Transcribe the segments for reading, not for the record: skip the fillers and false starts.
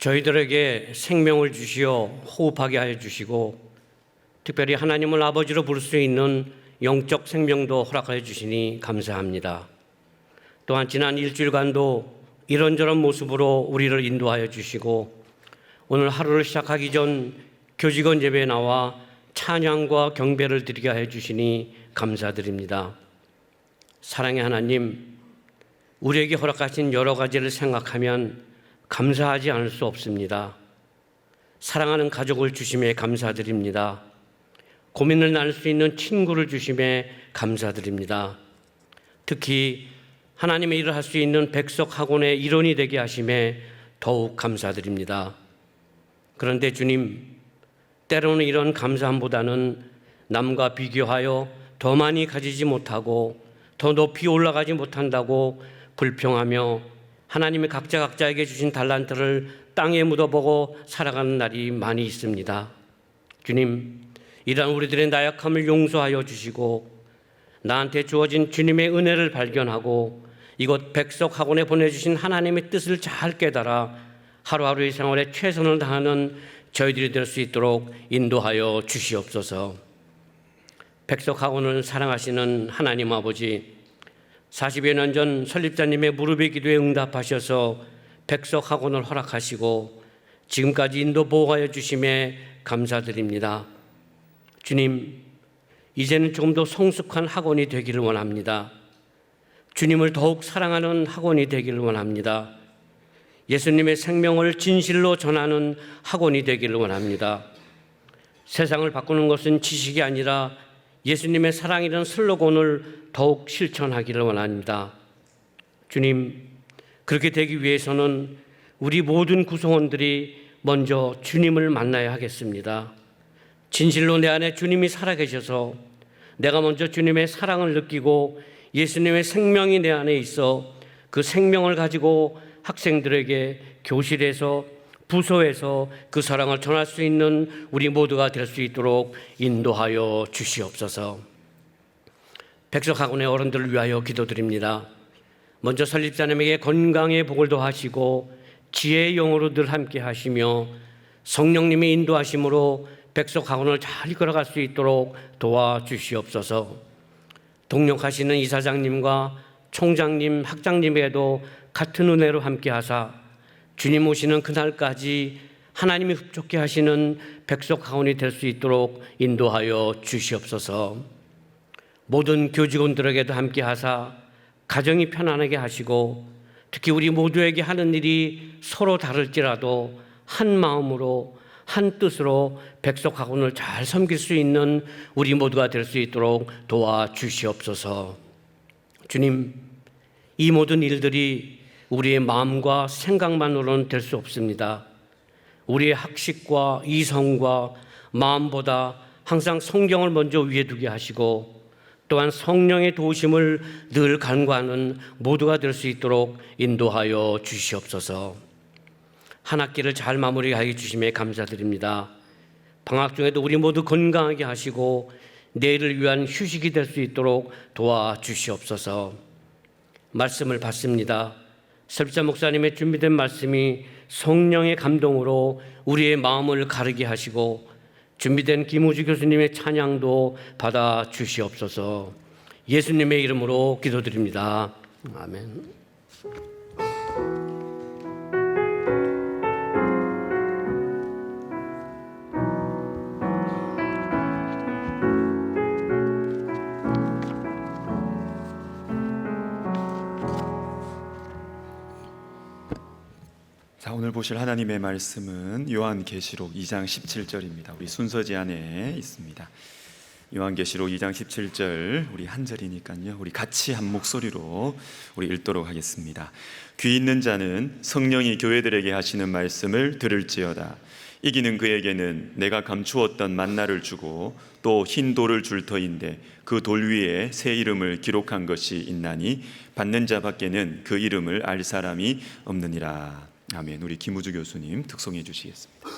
저희들에게 생명을 주시어 호흡하게 하여 주시고 특별히 하나님을 아버지로 부를 수 있는 영적 생명도 허락하여 주시니 감사합니다. 또한 지난 일주일간도 이런저런 모습으로 우리를 인도하여 주시고 오늘 하루를 시작하기 전 교직원 예배에 나와 찬양과 경배를 드리게 하여 주시니 감사드립니다. 사랑의 하나님, 우리에게 허락하신 여러 가지를 생각하면 감사하지 않을 수 없습니다. 사랑하는 가족을 주심에 감사드립니다. 고민을 나눌 수 있는 친구를 주심에 감사드립니다. 특히 하나님의 일을 할 수 있는 백석 학원의 일원이 되게 하심에 더욱 감사드립니다. 그런데 주님, 때로는 이런 감사함보다는 남과 비교하여 더 많이 가지지 못하고 더 높이 올라가지 못한다고 불평하며 하나님이 각자에게 주신 달란트를 땅에 묻어보고 살아가는 날이 많이 있습니다. 주님, 이런 우리들의 나약함을 용서하여 주시고 나한테 주어진 주님의 은혜를 발견하고 이곳 백석 학원에 보내주신 하나님의 뜻을 잘 깨달아 하루하루의 생활에 최선을 다하는 저희들이 될 수 있도록 인도하여 주시옵소서. 백석 학원을 사랑하시는 하나님 아버지, 40여 년 전 설립자님의 무릎의 기도에 응답하셔서 백석 학원을 허락하시고 지금까지 인도 보호하여 주심에 감사드립니다. 주님, 이제는 조금 더 성숙한 학원이 되기를 원합니다. 주님을 더욱 사랑하는 학원이 되기를 원합니다. 예수님의 생명을 진실로 전하는 학원이 되기를 원합니다. 세상을 바꾸는 것은 지식이 아니라 예수님의 사랑이라는 슬로건을 더욱 실천하기를 원합니다. 주님, 그렇게 되기 위해서는 우리 모든 구성원들이 먼저 주님을 만나야 하겠습니다. 진실로 내 안에 주님이 살아계셔서 내가 먼저 주님의 사랑을 느끼고 예수님의 생명이 내 안에 있어 그 생명을 가지고 학생들에게 교실에서 부서에서 그 사랑을 전할 수 있는 우리 모두가 될 수 있도록 인도하여 주시옵소서. 백석학원의 어른들을 위하여 기도드립니다. 먼저 설립자님에게 건강의 복을 더하시고 지혜의 영으로 늘 함께 하시며 성령님의 인도하심으로 백석학원을 잘 이끌어갈 수 있도록 도와주시옵소서. 동력하시는 이사장님과 총장님, 학장님에게도 같은 은혜로 함께 하사 주님 오시는 그날까지 하나님이 흡족해 하시는 백석학원이 될 수 있도록 인도하여 주시옵소서. 모든 교직원들에게도 함께 하사 가정이 편안하게 하시고 특히 우리 모두에게 하는 일이 서로 다를지라도 한 마음으로 한 뜻으로 백석학원을 잘 섬길 수 있는 우리 모두가 될 수 있도록 도와주시옵소서. 주님, 이 모든 일들이 우리의 마음과 생각만으로는 될 수 없습니다. 우리의 학식과 이성과 마음보다 항상 성경을 먼저 위에 두게 하시고 또한 성령의 도우심을 늘 간구하는 모두가 될 수 있도록 인도하여 주시옵소서. 한 학기를 잘 마무리하게 주심에 감사드립니다. 방학 중에도 우리 모두 건강하게 하시고 내일을 위한 휴식이 될 수 있도록 도와주시옵소서. 말씀을 받습니다. 설립자 목사님의 준비된 말씀이 성령의 감동으로 우리의 마음을 가르게 하시고 준비된 김우주 교수님의 찬양도 받아 주시옵소서. 예수님의 이름으로 기도드립니다. 아멘. 자, 오늘 보실 하나님의 말씀은 요한계시록 2장 17절입니다. 우리 순서지 안에 있습니다. 요한계시록 2장 17절, 우리 한 절이니까요, 우리 같이 한 목소리로 우리 읽도록 하겠습니다. 귀 있는 자는 성령이 교회들에게 하시는 말씀을 들을지어다. 이기는 그에게는 내가 감추었던 만나를 주고 또 흰 돌을 줄 터인데 그 돌 위에 새 이름을 기록한 것이 있나니 받는 자 밖에는 그 이름을 알 사람이 없느니라. 아멘. 우리 김우주 교수님 특송해 주시겠습니다.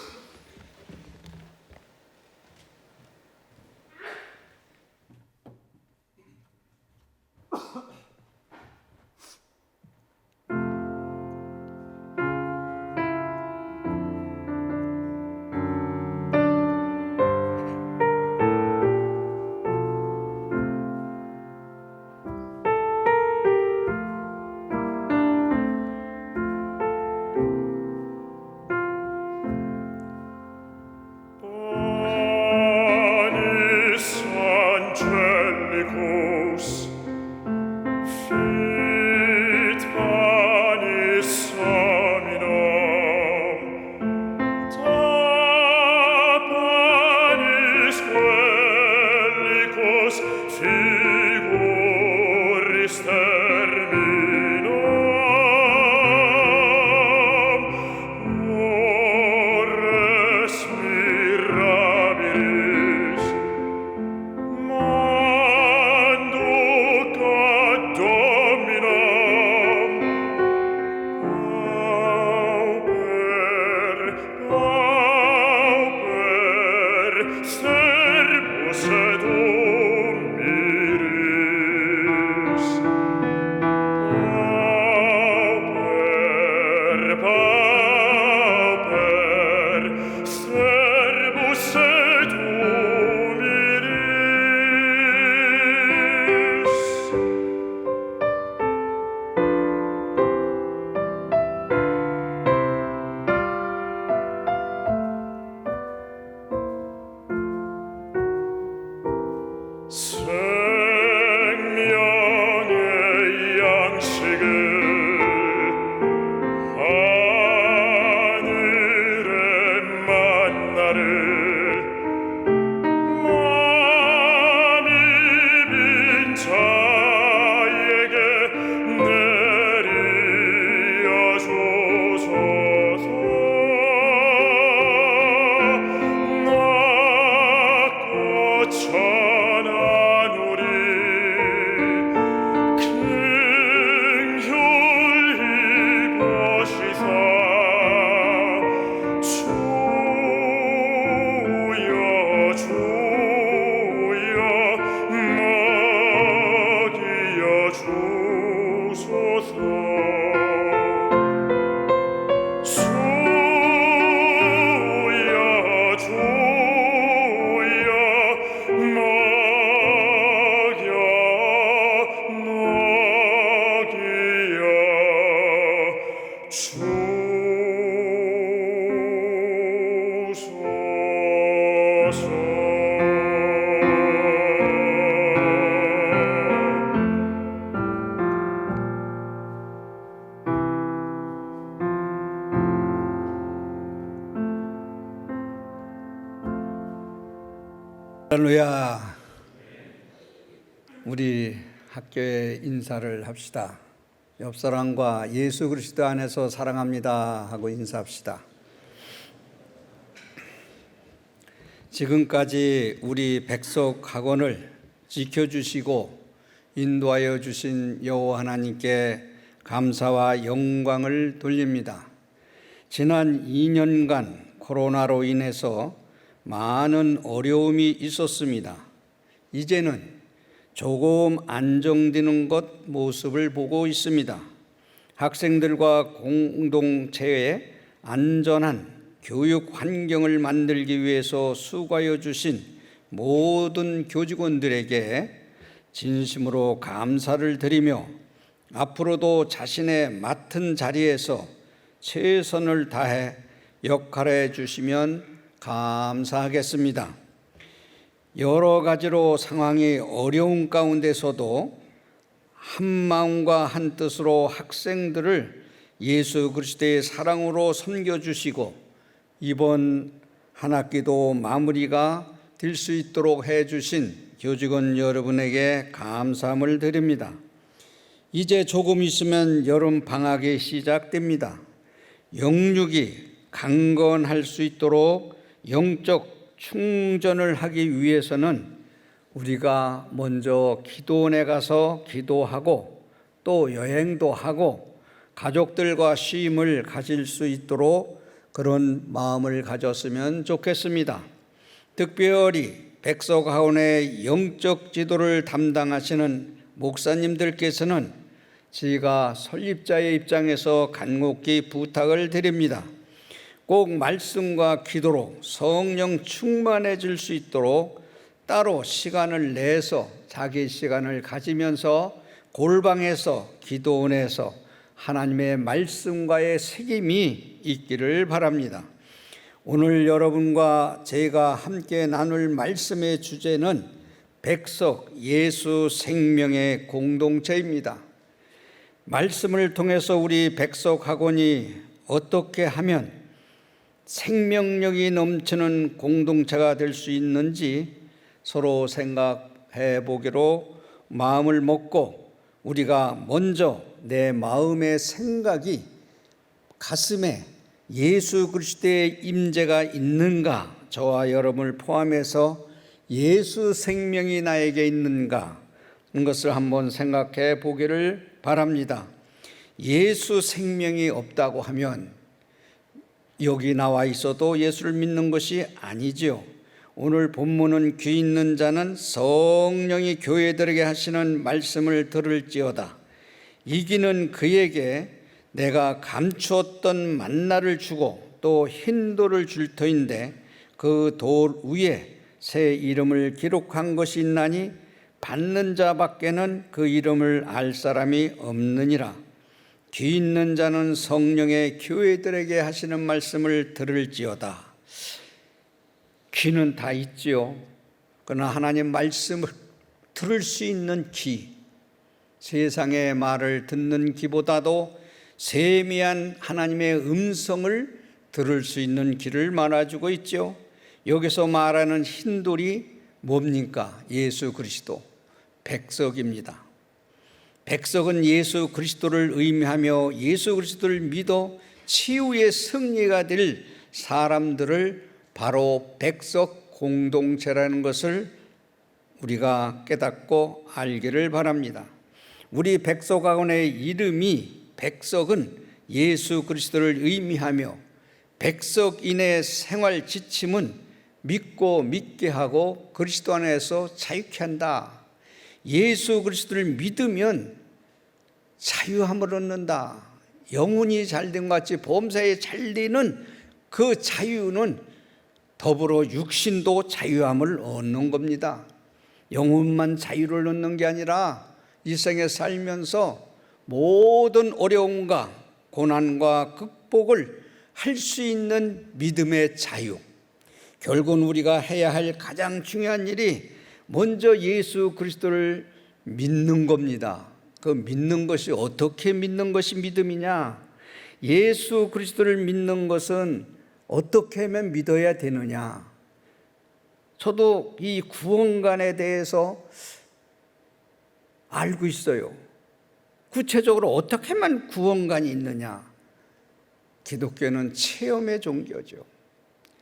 pauper, servus et humilis. Pauper, servus et humilis. 생명의 양식을 하늘의 만나를 마음이 빈 자에게 내리어 주소서. 낮고 찬하누리 긍휼히 보시사 주여 주여 먹이어 주소서. 주여 주여 먹여 주소서. 할렐루야. 우리 학교에 인사를 합시다. 옆 사람과 예수 그리스도 안에서 사랑합니다 하고 인사합시다. 지금까지 우리 백석 학원을 지켜주시고 인도하여 주신 여호와 하나님께 감사와 영광을 돌립니다. 지난 2년간 코로나로 인해서 많은 어려움이 있었습니다. 이제는 조금 안정되는 것 모습을 보고 있습니다. 학생들과 공동체에 안전한 교육 환경을 만들기 위해서 수고하여 주신 모든 교직원들에게 진심으로 감사를 드리며 앞으로도 자신의 맡은 자리에서 최선을 다해 역할해 주시면 감사하겠습니다. 여러 가지로 상황이 어려운 가운데서도 한 마음과 한 뜻으로 학생들을 예수 그리스도의 사랑으로 섬겨주시고 이번 한 학기도 마무리가 될 수 있도록 해주신 교직원 여러분에게 감사함을 드립니다. 이제 조금 있으면 여름 방학이 시작됩니다. 영육이 강건할 수 있도록 영적 충전을 하기 위해서는 우리가 먼저 기도원에 가서 기도하고 또 여행도 하고 가족들과 쉼을 가질 수 있도록 그런 마음을 가졌으면 좋겠습니다. 특별히 백석학원의 영적 지도를 담당하시는 목사님들께서는 제가 설립자의 입장에서 간곡히 부탁을 드립니다. 꼭 말씀과 기도로 성령 충만해질 수 있도록 따로 시간을 내서 자기 시간을 가지면서 골방에서 기도원에서 하나님의 말씀과의 책임이 있기를 바랍니다. 오늘 여러분과 제가 함께 나눌 말씀의 주제는 백석 예수 생명의 공동체입니다. 말씀을 통해서 우리 백석학원이 어떻게 하면 생명력이 넘치는 공동체가 될 수 있는지 서로 생각해 보기로 마음을 먹고 우리가 먼저 내 마음의 생각이 가슴에 예수 그리스도의 임재가 있는가, 저와 여러분을 포함해서 예수 생명이 나에게 있는가 하는 것을 한번 생각해 보기를 바랍니다. 예수 생명이 없다고 하면 여기 나와 있어도 예수를 믿는 것이 아니지요. 오늘 본문은 귀 있는 자는 성령이 교회들에게 하시는 말씀을 들을지어다. 이기는 그에게 내가 감추었던 만나를 주고 또 흰 돌을 줄 터인데 그 돌 위에 새 이름을 기록한 것이 있나니 받는 자밖에는 그 이름을 알 사람이 없느니라. 귀 있는 자는 성령의 교회들에게 하시는 말씀을 들을지어다. 귀는 다 있지요. 그러나 하나님 말씀을 들을 수 있는 귀, 세상의 말을 듣는 귀보다도 세미한 하나님의 음성을 들을 수 있는 귀를 말해주고 있죠. 여기서 말하는 흰돌이 뭡니까? 예수 그리스도, 백석입니다. 백석은 예수 그리스도를 의미하며 예수 그리스도를 믿어 치유의 승리가 될 사람들을 바로 백석 공동체라는 것을 우리가 깨닫고 알기를 바랍니다. 우리 백석학원의 이름이 백석은 예수 그리스도를 의미하며 백석인의 생활 지침은 믿고 믿게 하고 그리스도 안에서 자유케 한다. 예수 그리스도를 믿으면 자유함을 얻는다. 영혼이 잘된 것 같이 범사에 잘되는 그 자유는 더불어 육신도 자유함을 얻는 겁니다. 영혼만 자유를 얻는 게 아니라 이 생에 살면서 모든 어려움과 고난과 극복을 할 수 있는 믿음의 자유. 결국은 우리가 해야 할 가장 중요한 일이 먼저 예수 그리스도를 믿는 겁니다. 그 믿는 것이 어떻게 믿는 것이 믿음이냐? 예수 그리스도를 믿는 것은 어떻게 하면 믿어야 되느냐? 저도 이 구원관에 대해서 알고 있어요. 구체적으로 어떻게 하면 구원관이 있느냐? 기독교는 체험의 종교죠.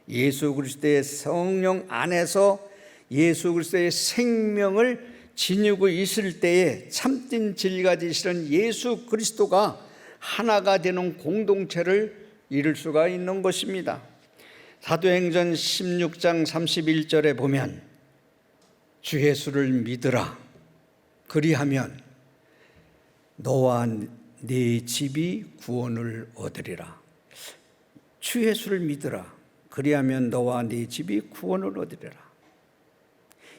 예수 그리스도의 성령 안에서 예수 그리스도의 생명을 지니고 있을 때에 참된 진리가 되시는 예수 그리스도가 하나가 되는 공동체를 이룰 수가 있는 것입니다. 사도행전 16장 31절에 보면 주 예수를 믿으라. 그리하면 너와 네 집이 구원을 얻으리라. 주 예수를 믿으라. 그리하면 너와 네 집이 구원을 얻으리라.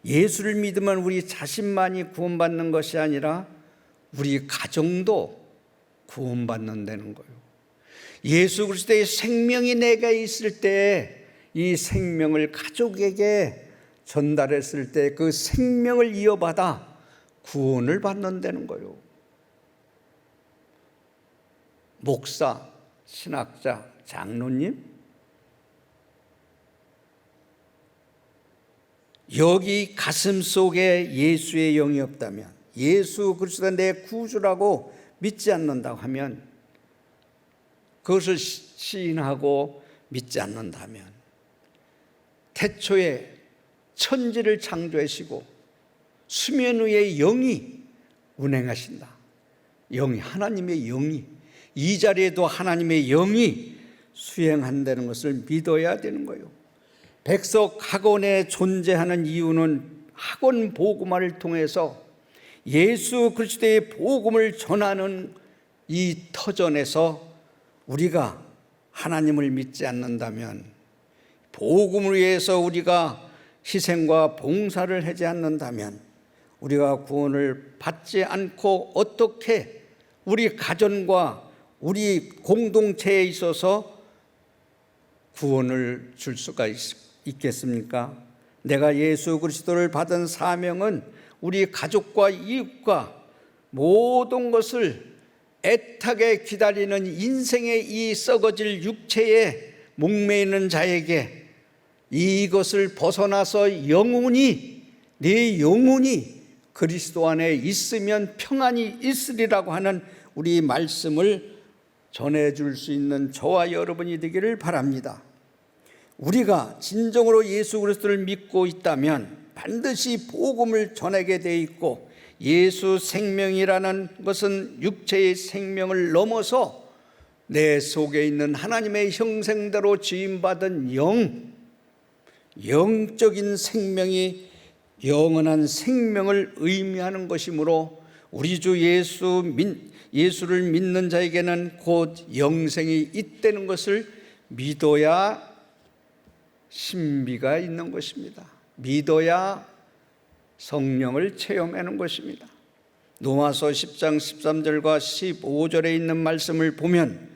예수를 믿으면 우리 자신만이 구원받는 것이 아니라 우리 가정도 구원받는다는 거예요. 예수 그리스도의 생명이 내게 있을 때 이 생명을 가족에게 전달했을 때 그 생명을 이어받아 구원을 받는다는 거예요. 목사, 신학자, 장로님, 여기 가슴 속에 예수의 영이 없다면, 예수 그리스도가 내 구주라고 믿지 않는다고 하면, 그것을 시인하고 믿지 않는다면, 태초에 천지를 창조하시고 수면 위에 영이 운행하신다. 영이, 하나님의 영이, 이 자리에도 하나님의 영이 수행한다는 것을 믿어야 되는 거예요. 백석 학원에 존재하는 이유는 학원 복음화를 통해서 예수 그리스도의 복음을 전하는 이 터전에서 우리가 하나님을 믿지 않는다면, 복음을 위해서 우리가 희생과 봉사를 하지 않는다면 우리가 구원을 받지 않고 어떻게 우리 가정과 우리 공동체에 있어서 구원을 줄 수가 있겠습니까? 내가 예수 그리스도를 받은 사명은 우리 가족과 이웃과 모든 것을 애타게 기다리는 인생의 이 썩어질 육체에 목매이는 자에게 이것을 벗어나서 영혼이, 내 영혼이 그리스도 안에 있으면 평안이 있으리라고 하는 우리 말씀을 전해줄 수 있는 저와 여러분이 되기를 바랍니다. 우리가 진정으로 예수 그리스도를 믿고 있다면 반드시 복음을 전하게 돼 있고, 예수 생명이라는 것은 육체의 생명을 넘어서 내 속에 있는 하나님의 형상대로 지음받은 영적인 생명이 영원한 생명을 의미하는 것이므로 우리 주 예수를 믿는 자에게는 곧 영생이 있다는 것을 믿어야 신비가 있는 것입니다. 믿어야 성령을 체험하는 것입니다. 로마서 10장 13절과 15절에 있는 말씀을 보면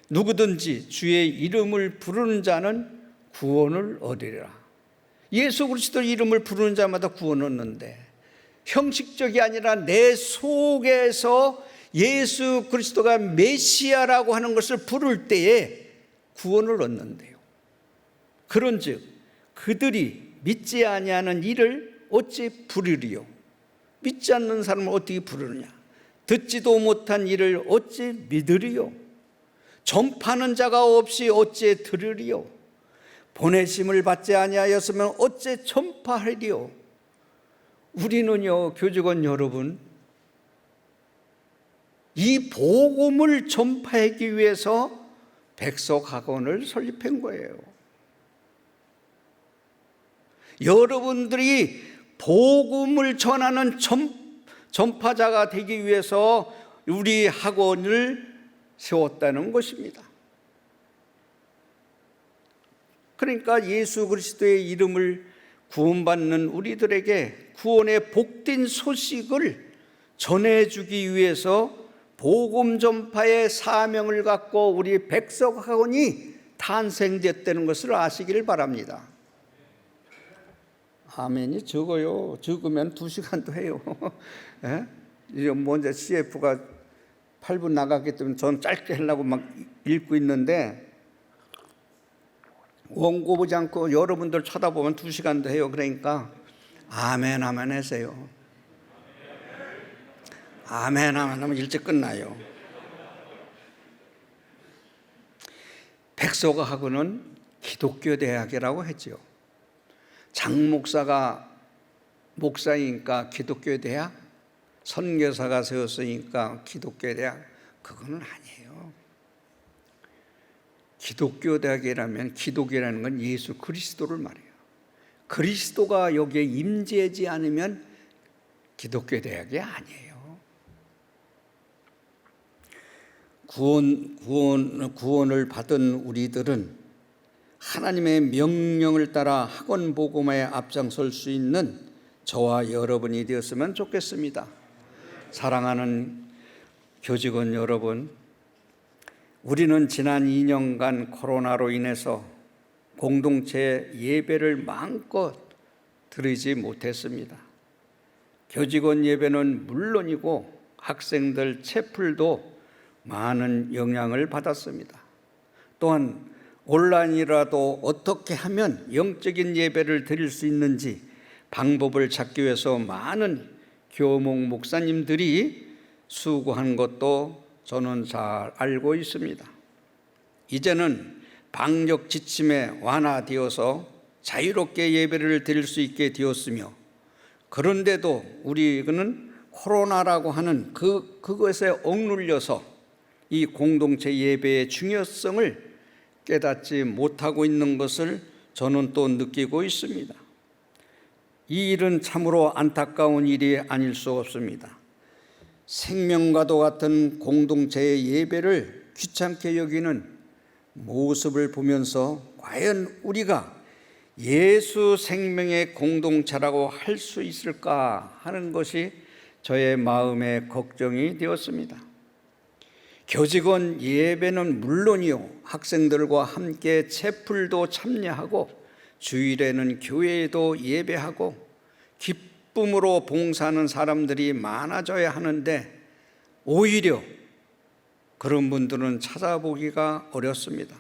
누구든지 주의 이름을 부르는 자는 구원을 얻으리라. 예수 그리스도 이름을 부르는 자마다 구원을 얻는데 형식적이 아니라 내 속에서 예수 그리스도가 메시아라고 하는 것을 부를 때에 구원을 얻는데요. 그런즉 그들이 믿지 아니하는 이를 어찌 부르리요? 믿지 않는 사람을 어떻게 부르느냐? 듣지도 못한 이를 어찌 믿으리요? 전파하는 자가 없이 어찌 들으리요? 보내심을 받지 아니하였으면 어찌 전파하리요? 우리는요, 교직원 여러분, 이 복음을 전파하기 위해서 백석학원을 설립한 거예요. 여러분들이 복음을 전하는 전파자가 되기 위해서 우리 학원을 세웠다는 것입니다. 그러니까 예수 그리스도의 이름을 구원받는 우리들에게 구원의 복된 소식을 전해주기 위해서 복음 전파의 사명을 갖고 우리 백석학원이 탄생됐다는 것을 아시기를 바랍니다. 아멘이 적어요. 적으면 2시간도 해요. 이제 먼저 CF가 8분 나갔기 때문에 전 짧게 하려고 막 읽고 있는데 원고 보지 않고 여러분들 쳐다보면 2시간도 해요. 그러니까 아멘 아멘 하세요. 아멘 아멘 하면 일찍 끝나요. 백석학원은 기독교 대학이라고 했죠. 장 목사가 목사이니까 기독교 대학, 선교사가 세웠으니까 기독교 대학, 그거는 아니에요. 기독교 대학이라면 기독이라는 건 예수 그리스도를 말해요. 그리스도가 여기에 임재하지 않으면 기독교 대학이 아니에요. 구원을 받은 우리들은 하나님의 명령을 따라 학원 복음에 앞장설 수 있는 저와 여러분이 되었으면 좋겠습니다. 사랑하는 교직원 여러분, 우리는 지난 2년간 코로나로 인해서 공동체 예배를 마음껏 드리지 못했습니다. 교직원 예배는 물론이고 학생들 채플도 많은 영향을 받았습니다. 또한 온라인이라도 어떻게 하면 영적인 예배를 드릴 수 있는지 방법을 찾기 위해서 많은 교목 목사님들이 수고한 것도 저는 잘 알고 있습니다. 이제는 방역 지침에 완화되어서 자유롭게 예배를 드릴 수 있게 되었으며, 그런데도 우리는 코로나라고 하는 그것에 억눌려서 이 공동체 예배의 중요성을 깨닫지 못하고 있는 것을 저는 또 느끼고 있습니다. 이 일은 참으로 안타까운 일이 아닐 수 없습니다. 생명과도 같은 공동체의 예배를 귀찮게 여기는 모습을 보면서 과연 우리가 예수 생명의 공동체라고 할 수 있을까 하는 것이 저의 마음의 걱정이 되었습니다. 교직원 예배는 물론이요, 학생들과 함께 채플도 참여하고 주일에는 교회에도 예배하고 기쁨으로 봉사하는 사람들이 많아져야 하는데 오히려 그런 분들은 찾아보기가 어렵습니다.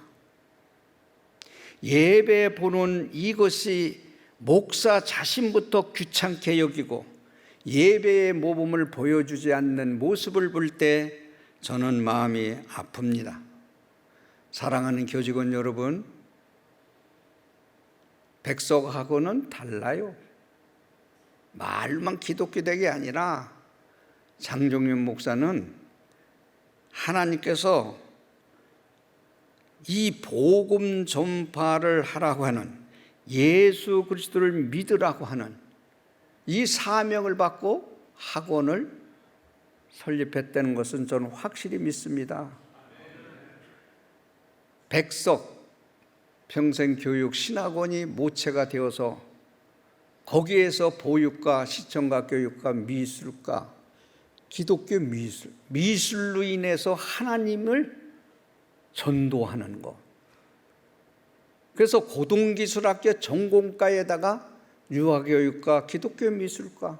예배 보는 이것이 목사 자신부터 귀찮게 여기고 예배의 모범을 보여주지 않는 모습을 볼 때 저는 마음이 아픕니다. 사랑하는 교직원 여러분, 백석학원은 달라요. 말만 기독교 대학이 아니라 장종윤 목사는 하나님께서 이 복음 전파를 하라고 하는, 예수 그리스도를 믿으라고 하는 이 사명을 받고 학원을 설립했다는 것은 저는 확실히 믿습니다. 백석 평생교육 신학원이 모체가 되어서 거기에서 보육과 시청과 교육과 미술과 기독교 미술로 인해서 하나님을 전도하는 것. 그래서 고등기술학교 전공과에다가 유아교육과 기독교 미술과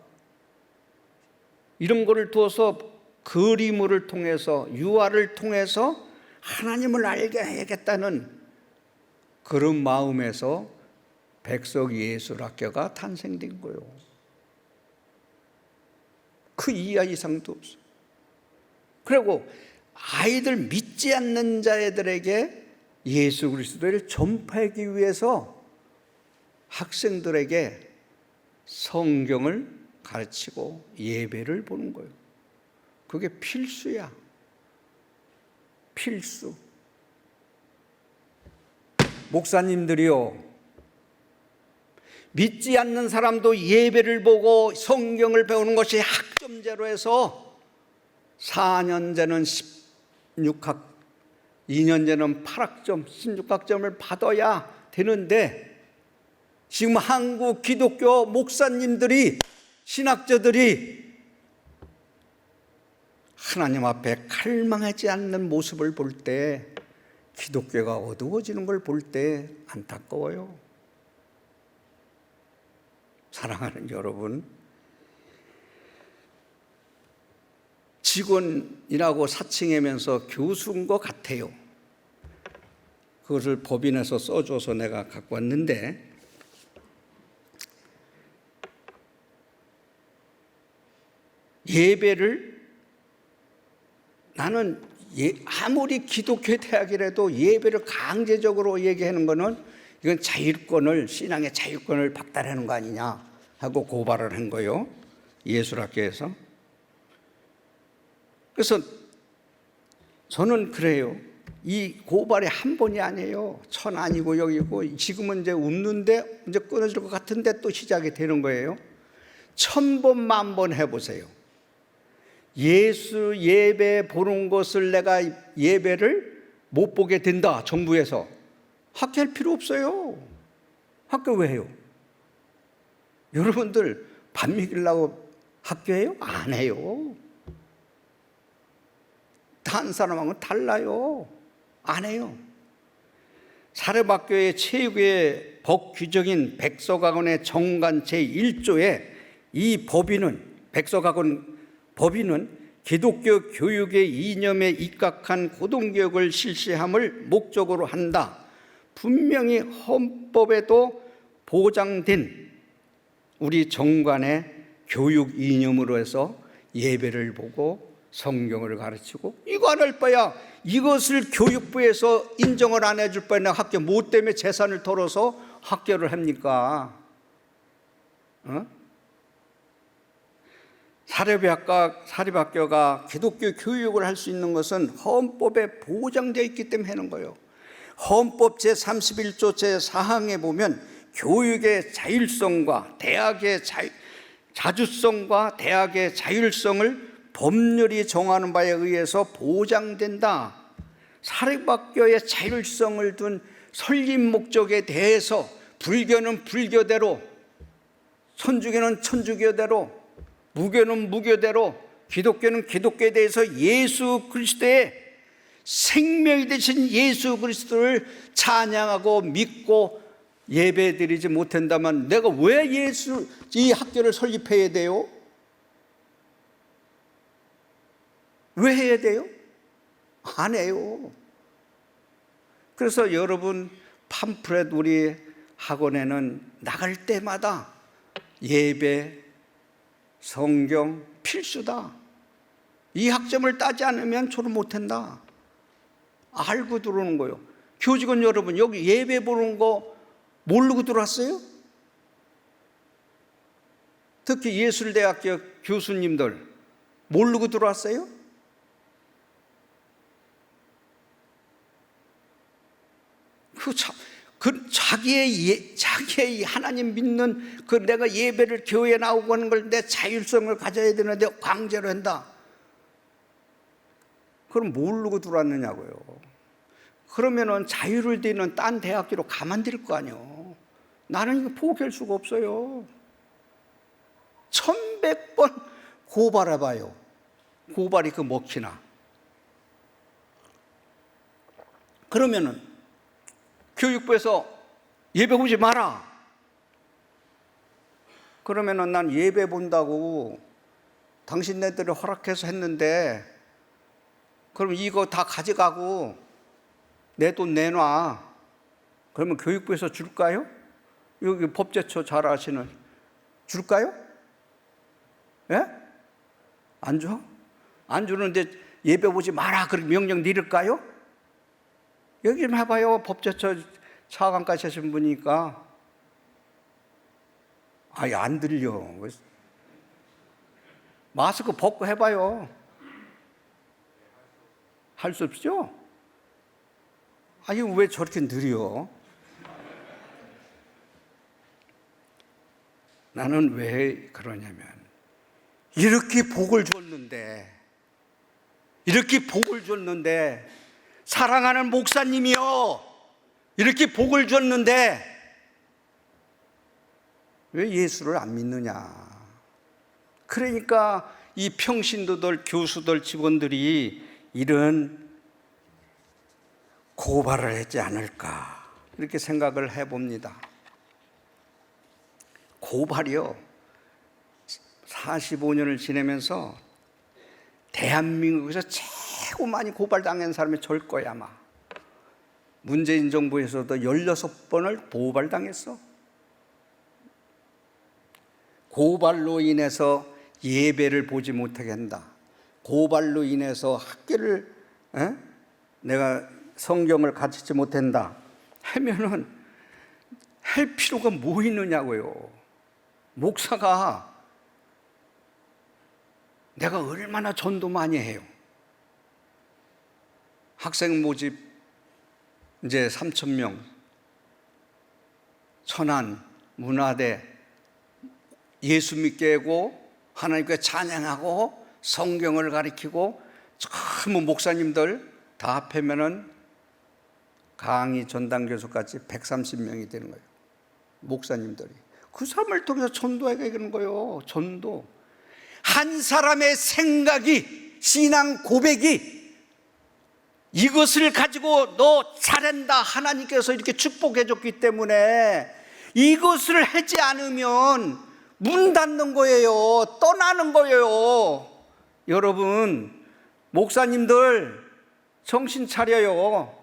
이런 거를 두어서 그림을 통해서 유아를 통해서 하나님을 알게 해야겠다는 그런 마음에서 백석예술학교가 탄생된 거예요. 그 이하 이상도 없어요. 그리고 아이들 믿지 않는 자들에게 예수 그리스도를 전파하기 위해서 학생들에게 성경을 가르치고 예배를 보는 거예요. 그게 필수야. 필수. 목사님들이요, 믿지 않는 사람도 예배를 보고 성경을 배우는 것이 학점제로 해서 4년제는 16학, 2년제는 8학점, 16학점을 받아야 되는데 지금 한국 기독교 목사님들이, 신학자들이 하나님 앞에 갈망하지 않는 모습을 볼 때, 기독교가 어두워지는 걸 볼 때 안타까워요. 사랑하는 여러분, 직원이라고 사칭하면서 교수인 것 같아요. 그것을 법인에서 써줘서 내가 갖고 왔는데, 예배를 나는 아무리 기독교 대학이라도 예배를 강제적으로 얘기하는 거는 이건 자율권을, 신앙의 자율권을 박탈하는 거 아니냐 하고 고발을 한 거예요, 예술학교에서. 그래서 저는 그래요. 이 고발이 한 번이 아니에요. 천 아니고 여기고, 지금은 이제 웃는데 이제 끊어질 것 같은데 또 시작이 되는 거예요. 1000번, 10,000번 해보세요. 예수 예배 보는 것을 내가 예배를 못 보게 된다, 정부에서. 학교할 필요 없어요. 학교 왜 해요? 여러분들 밥 먹이려고 학교해요? 안 해요. 다른 사람하고는 달라요. 안 해요. 사립학교의 최고의 법 규정인 백석학원의 정관 제1조에 이 법인은, 백석학원 법인은 기독교 교육의 이념에 입각한 고등교육을 실시함을 목적으로 한다. 분명히 헌법에도 보장된 우리 정관의 교육 이념으로 해서 예배를 보고 성경을 가르치고, 이거 안 할 바야 이것을 교육부에서 인정을 안 해줄 바에는 학교 뭐 때문에 재산을 털어서 학교를 합니까? 사립학교가 기독교 교육을 할 수 있는 것은 헌법에 보장되어 있기 때문에 하는 거예요. 헌법 제31조 제4항에 보면 교육의 자율성과 대학의 자주성과 대학의 자율성을 법률이 정하는 바에 의해서 보장된다. 사립학교의 자율성을 둔 설립 목적에 대해서 불교는 불교대로, 천주교는 천주교대로, 무교는 무교대로, 기독교는 기독교에 대해서 예수 그리스도의 생명이 되신 예수 그리스도를 찬양하고 믿고 예배드리지 못한다면 내가 왜 이 학교를 설립해야 돼요? 왜 해야 돼요? 안 해요. 그래서 여러분, 팜프렛 우리 학원에는 나갈 때마다 예배, 성경 필수다. 이 학점을 따지 않으면 졸업 못한다. 알고 들어오는 거예요. 교직원 여러분, 여기 예배 보는 거 모르고 들어왔어요? 특히 예술대학교 교수님들 모르고 들어왔어요? 자기의 하나님 믿는 그 내가 예배를 교회에 나오고 하는 걸 내 자율성을 가져야 되는데 강제로 한다. 그럼 모르고 들어왔느냐고요. 그러면은 자유를 뒤는 딴 대학교로 가만둘 거 아니에요. 나는 이거 포기할 수가 없어요. 1100번 고발해봐요. 고발이 그 먹히나. 그러면은 교육부에서 예배 오지 마라. 그러면은 난 예배 본다고 당신네들이 허락해서 했는데 그럼 이거 다 가져가고 내 돈 내놔. 그러면 교육부에서 줄까요? 여기 법제처 잘 아시는 줄까요? 예? 안 줘? 안 주는데 예배 오지 마라 그렇게 명령 내릴까요? 여기 좀 해봐요. 법제처 차관까지 하신 분이니까. 아예 안 들려. 마스크 벗고 해봐요. 할 수 없죠? 아니 왜 저렇게 느려? 나는 왜 그러냐면 이렇게 복을 줬는데 사랑하는 목사님이요 이렇게 복을 줬는데 왜 예수를 안 믿느냐. 그러니까 이 평신도들, 교수들, 직원들이 이런 고발을 했지 않을까 이렇게 생각을 해봅니다. 고발이요 45년을 지내면서 대한민국에서 최고 많이 고발당한 사람이 절 거야 아마. 문재인 정부에서도 16번을 고발당했어. 고발로 인해서 예배를 보지 못하게 한다. 고발로 인해서 학교를 내가 성경을 가르치지 못한다 하면은 할 필요가 뭐 있느냐고요. 목사가 내가 얼마나 전도 많이 해요. 학생 모집 이제 3,000명, 천안, 문화대 예수 믿게 하고 하나님께 찬양하고 성경을 가르치고 전부 목사님들 다 합하면은 강의 전담 교수까지 130명이 되는 거예요. 목사님들이 그 사람을 통해서 전도하게 되는 거예요. 전도. 한 사람의 생각이 신앙 고백이 이것을 가지고 너 잘한다 하나님께서 이렇게 축복해 줬기 때문에 이것을 하지 않으면 문 닫는 거예요. 떠나는 거예요. 여러분 목사님들 정신 차려요.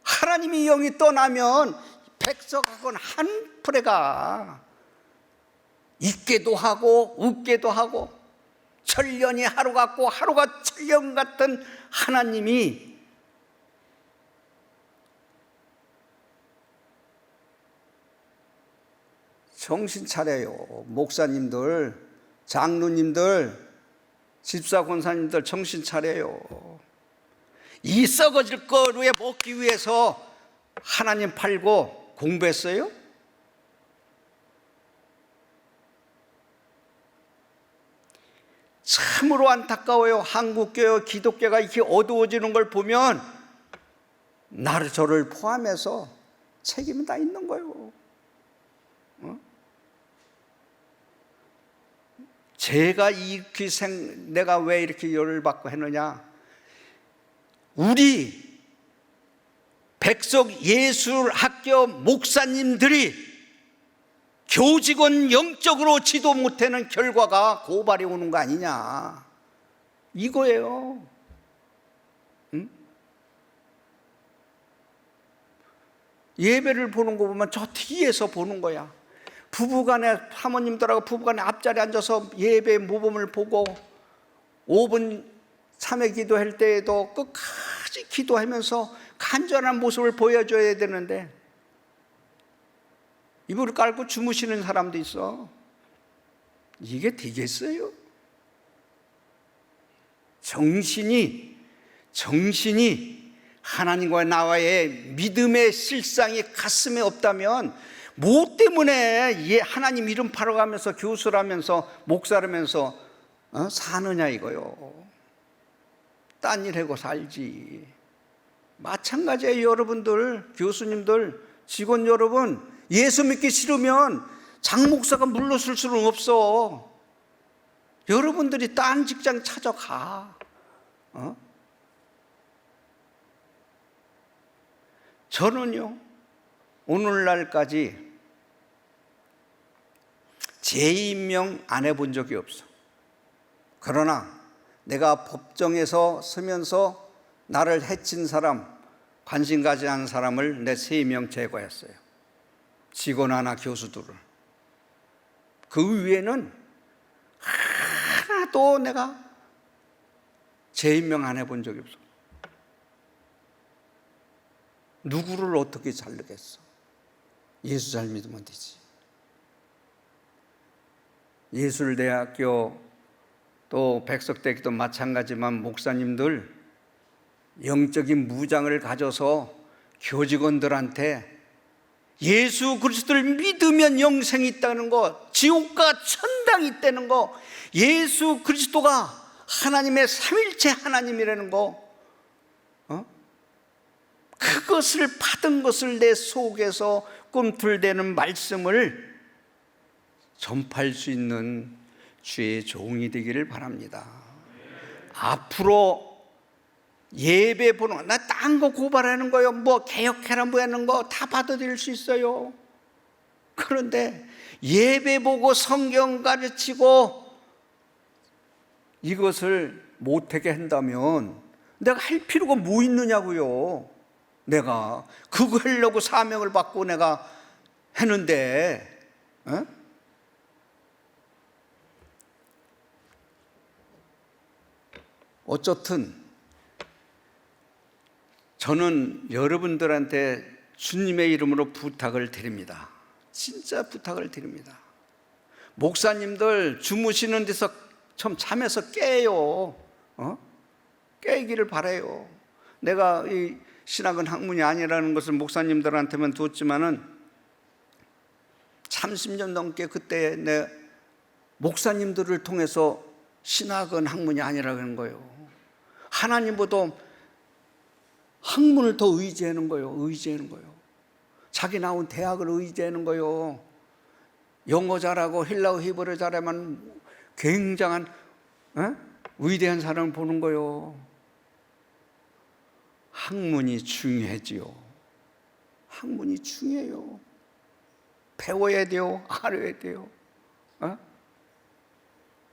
하나님의 영이 떠나면 백석하고는 한 풀에 가. 있게도 하고 웃게도 하고 천년이 하루 같고 하루가 천년 같은 하나님이 정신 차려요. 목사님들, 장로님들, 집사 권사님들 정신 차려요. 이 썩어질 거루에 먹기 위해서 하나님 팔고 공부했어요? 참으로 안타까워요. 한국교회 기독교가 이렇게 어두워지는 걸 보면 나를 저를 포함해서 책임이 다 있는 거예요. 제가 이렇게 내가 왜 이렇게 열을 받고 했느냐? 우리 백석 예술학교 목사님들이 교직원 영적으로 지도 못하는 결과가 고발이 오는 거 아니냐 이거예요. 응? 예배를 보는 거 보면 저 뒤에서 보는 거야. 부부간에 사모님들하고 부부간에 앞자리에 앉아서 예배 모범을 보고 5분 참회 기도할 때에도 끝까지 기도하면서 간절한 모습을 보여줘야 되는데 이불을 깔고 주무시는 사람도 있어. 이게 되겠어요? 정신이 하나님과 나와의 믿음의 실상이 가슴에 없다면 뭐 때문에 하나님 이름 팔아가면서 교수라면서 목사라면서 사느냐 이거요. 딴 일 하고 살지. 마찬가지예요. 여러분들, 교수님들, 직원 여러분, 예수 믿기 싫으면 장 목사가 물러설 수는 없어. 여러분들이 딴 직장 찾아가. 저는요, 오늘날까지 재임명 안 해본 적이 없어. 그러나 내가 법정에서 서면서 나를 해친 사람, 관심 가지 않은 사람을 내 3명 제거했어요. 직원 하나, 교수들을. 그 위에는 하나도 내가 재임명 안 해본 적이 없어. 누구를 어떻게 자르겠어? 예수 잘 믿으면 되지. 예술대학교 또 백석대학교도 마찬가지지만 목사님들 영적인 무장을 가져서 교직원들한테 예수 그리스도를 믿으면 영생이 있다는 거, 지옥과 천당이 있다는 거, 예수 그리스도가 하나님의 삼일체 하나님이라는 거, 그것을 받은 것을 내 속에서 꿈틀대는 말씀을 전파할 수 있는 주의 종이 되기를 바랍니다. 앞으로 예배 보는 거, 나 딴 거 고발하는 거요, 뭐 개혁해라 뭐 하는 거 다 받아들일 수 있어요. 그런데 예배 보고 성경 가르치고 이것을 못하게 한다면 내가 할 필요가 뭐 있느냐고요. 내가 그거 하려고 사명을 받고 내가 했는데, 어쨌든 저는 여러분들한테 주님의 이름으로 부탁을 드립니다. 진짜 부탁을 드립니다. 목사님들 주무시는 데서 좀 잠에서 깨요. 깨기를 바라요. 내가 이 신학은 학문이 아니라는 것을 목사님들한테만 뒀지만은 30년 넘게 그때 내 목사님들을 통해서 신학은 학문이 아니라는 거예요. 하나님보다 학문을 더 의지하는 거예요. 의지하는 거예요. 자기 나온 대학을 의지하는 거예요. 영어 잘하고 헬라어 히브리어 잘하면 굉장한 위대한 사람을 보는 거예요. 학문이 중요하지요. 학문이 중요해요. 배워야 돼요. 알아야 돼요.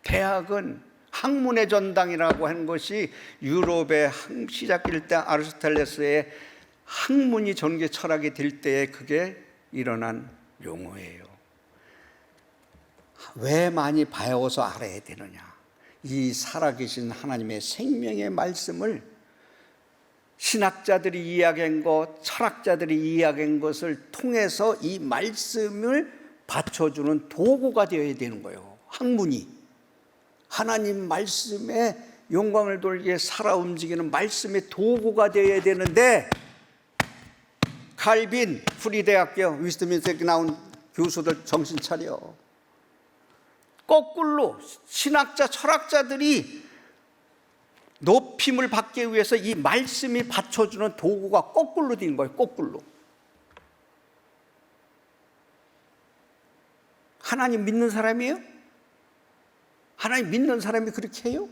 대학은 학문의 전당이라고 하는 것이 유럽의 시작일 때 아리스토텔레스의 학문이 전개 철학이 될 때에 그게 일어난 용어예요. 왜 많이 배워서 알아야 되느냐? 이 살아계신 하나님의 생명의 말씀을 신학자들이 이야기한 것, 철학자들이 이야기한 것을 통해서 이 말씀을 받쳐주는 도구가 되어야 되는 거예요. 학문이 하나님 말씀에 영광을 돌게 살아 움직이는 말씀의 도구가 되어야 되는데, 칼빈, 프리대학교, 위스트민스터 나온 교수들 정신 차려. 거꾸로 신학자, 철학자들이 높임을 받기 위해서 이 말씀이 받쳐주는 도구가 거꾸로 된 거예요. 거꾸로. 하나님 믿는 사람이에요? 하나님 믿는 사람이 그렇게 해요?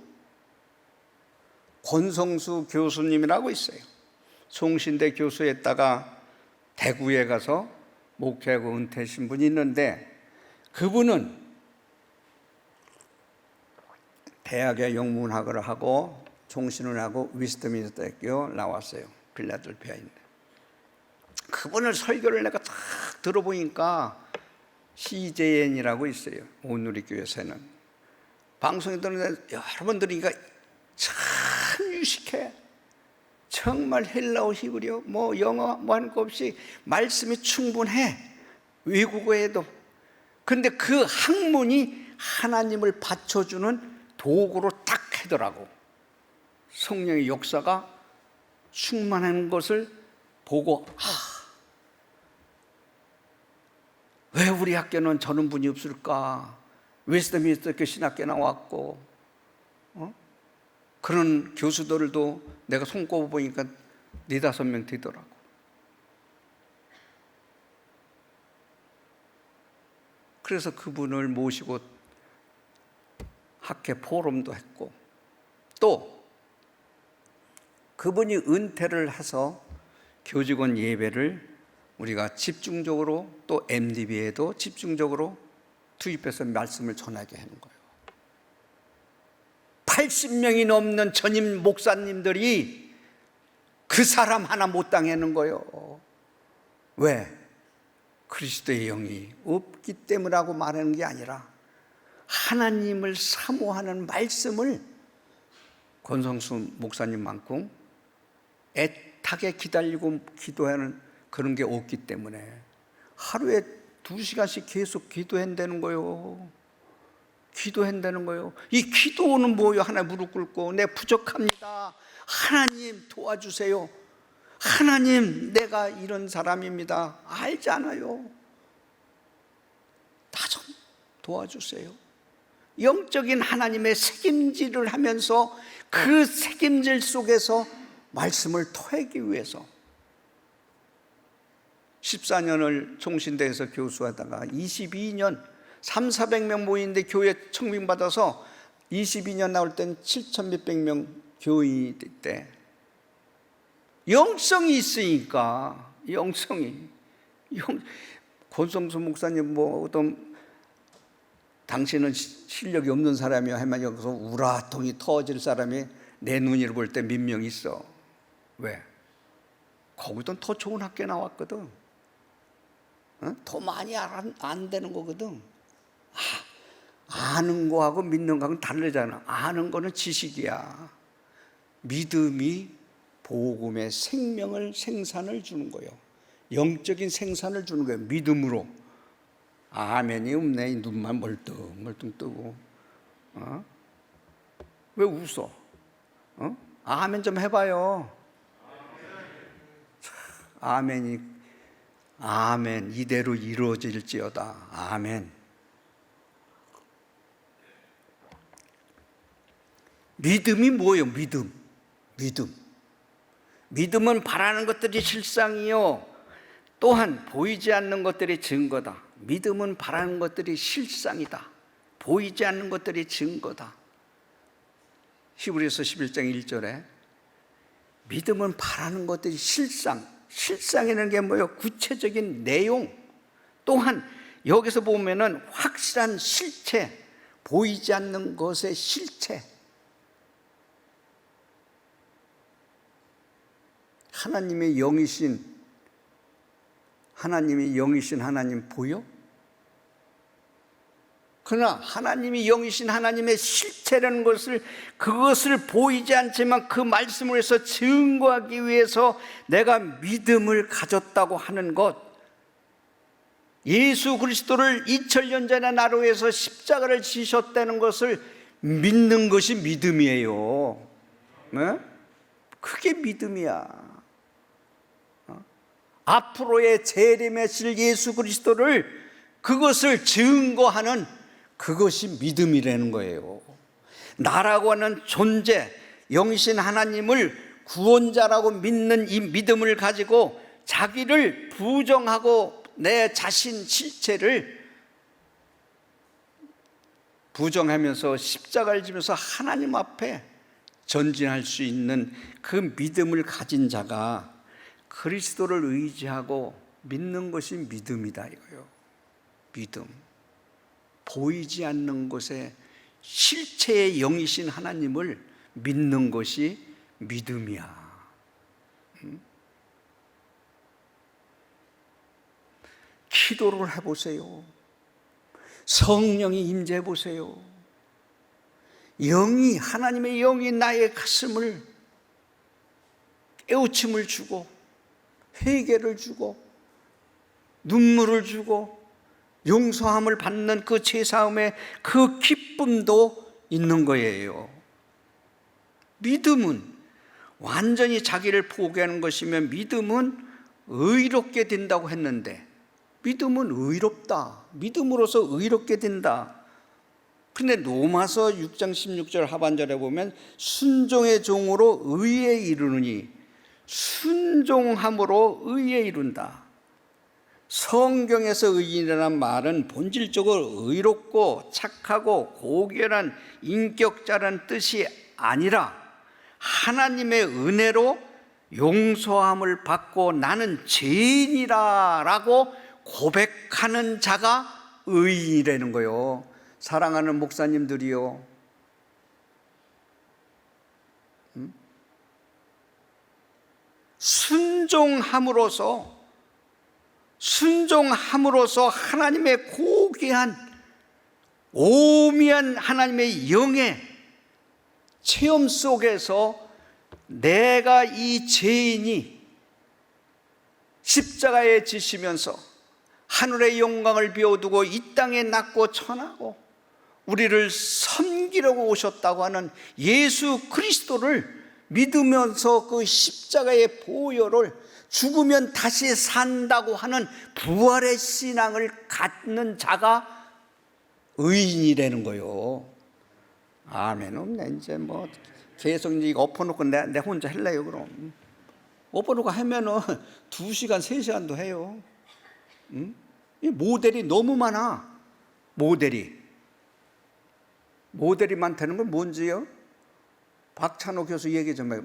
권성수 교수님이라고 있어요. 송신대 교수였다가 대구에 가서 목회하고 은퇴하신 분이 있는데, 그분은 대학에 영문학을 하고 종신을 하고 위스트민스터 대학교 나왔어요. 필라델피아에 있는. 그분을 설교를 내가 딱 들어보니까 CJN이라고 있어요. 온누리교회에서는. 방송에 듣는데 여러분들이 참 유식해. 정말 헬라어, 히브리어, 뭐 영어 뭐 하는 거 없이 말씀이 충분해. 외국어에도. 근데 그 학문이 하나님을 받쳐주는 도구로 딱 하더라고. 성령의 역사가 충만한 것을 보고 왜 우리 학교는 저런 분이 없을까? 웨스트민스터 신학교 나왔고 그런 교수들도 내가 손꼽아 보니까 4-5명 되더라고. 그래서 그분을 모시고 학회 포럼도 했고, 또 그분이 은퇴를 해서 교직원 예배를 우리가 집중적으로, 또 MDB에도 집중적으로 투입해서 말씀을 전하게 하는 거예요. 80명이 넘는 전임 목사님들이 그 사람 하나 못 당하는 거예요. 왜? 그리스도의 영이 없기 때문이라고 말하는 게 아니라 하나님을 사모하는 말씀을 권성수 목사님만큼 애타게 기다리고 기도하는 그런 게 없기 때문에 하루에 2시간씩 계속 기도한다는 거예요. 기도한다는 거예요. 이 기도는 뭐예요? 하나 무릎 꿇고 내 부족합니다. 하나님 도와주세요. 하나님 내가 이런 사람입니다. 알잖아요. 나 좀 도와주세요. 영적인 하나님의 책임질을 하면서 그 책임질 속에서 말씀을 토하기 위해서 14년을 총신대에서 교수하다가 22년 300-400명 모이는데 교회 청빙받아서 22년 나올 땐 7,몇백 명 교인이 때 영성이 있으니까 권성수 목사님 뭐 어떤 당신은 실력이 없는 사람이야 하면 여기서 우라통이 터질 사람이 내 눈으로 볼 때 몇 명 있어. 왜? 거기도 더 좋은 학교 나왔거든. 더 많이 안 되는 거거든. 아는 거하고 믿는 거하고는 다르잖아. 아는 거는 지식이야. 믿음이 복음의 생명을 생산을 주는 거예요. 영적인 생산을 주는 거예요. 믿음으로. 아멘이 없네. 눈만 멀뚱멀뚱 뜨고. 왜 웃어? 아멘 좀 해봐요. 아멘 이대로 이루어질지어다. 아멘. 믿음이 뭐예요? 믿음은 바라는 것들이 실상이요, 또한 보이지 않는 것들이 증거다. 믿음은 바라는 것들이 실상이다. 보이지 않는 것들이 증거다. 히브리서 11장 1절에 믿음은 바라는 것들이 실상이라는 게 뭐예요? 구체적인 내용, 또한 여기서 보면은 확실한 실체, 보이지 않는 것의 실체. 하나님의 영이신 하나님 보여? 그러나 하나님이 영이신 하나님의 실체라는 그것을 보이지 않지만 그 말씀을 해서 증거하기 위해서 내가 믿음을 가졌다고 하는 것, 예수 그리스도를 2000년 전에 나로 위해서 십자가를 지셨다는 것을 믿는 것이 믿음이에요. 네? 그게 믿음이야. 앞으로의 재림하실 예수 그리스도를, 그것을 증거하는 그것이 믿음이라는 거예요. 나라고 하는 존재, 영이신 하나님을 구원자라고 믿는 이 믿음을 가지고 자기를 부정하고 내 자신 실체를 부정하면서 십자가를 지면서 하나님 앞에 전진할 수 있는 그 믿음을 가진 자가 그리스도를 의지하고 믿는 것이 믿음이다 이거예요. 믿음. 보이지 않는 곳에 실체의 영이신 하나님을 믿는 것이 믿음이야. 기도를 해보세요. 성령이 임재해 보세요. 하나님의 영이 나의 가슴을 깨우침을 주고 회개를 주고 눈물을 주고 용서함을 받는 그 제사함의 그 기쁨도 있는 거예요. 믿음은 완전히 자기를 포기하는 것이면 믿음은 의롭게 된다고 했는데, 믿음은 의롭다, 믿음으로서 의롭게 된다. 근데 로마서 6장 16절 하반절에 보면 순종의 종으로 의에 이르느니, 순종함으로 의에 이룬다. 성경에서 의인이라는 말은 본질적으로 의롭고 착하고 고결한 인격자라는 뜻이 아니라 하나님의 은혜로 용서함을 받고 나는 죄인이라 라고 고백하는 자가 의인이라는 거예요. 사랑하는 목사님들이요, 순종함으로써 하나님의 고귀한 오미한 하나님의 영의 체험 속에서 내가 이 죄인이 십자가에 지시면서 하늘의 영광을 비워두고 이 땅에 낮고 천하고 우리를 섬기려고 오셨다고 하는 예수 그리스도를 믿으면서 그 십자가의 보혈을 죽으면 다시 산다고 하는 부활의 신앙을 갖는 자가 의인이라는 거요. 아멘. 없네. 이제 뭐 계속 이제 이거 엎어놓고 내 혼자 할래요. 그럼 엎어놓고 하면은 2시간 3시간도 해요. 이 모델이 너무 많아. 모델이 많다는 건 뭔지요? 박찬호 교수 얘기 좀 해.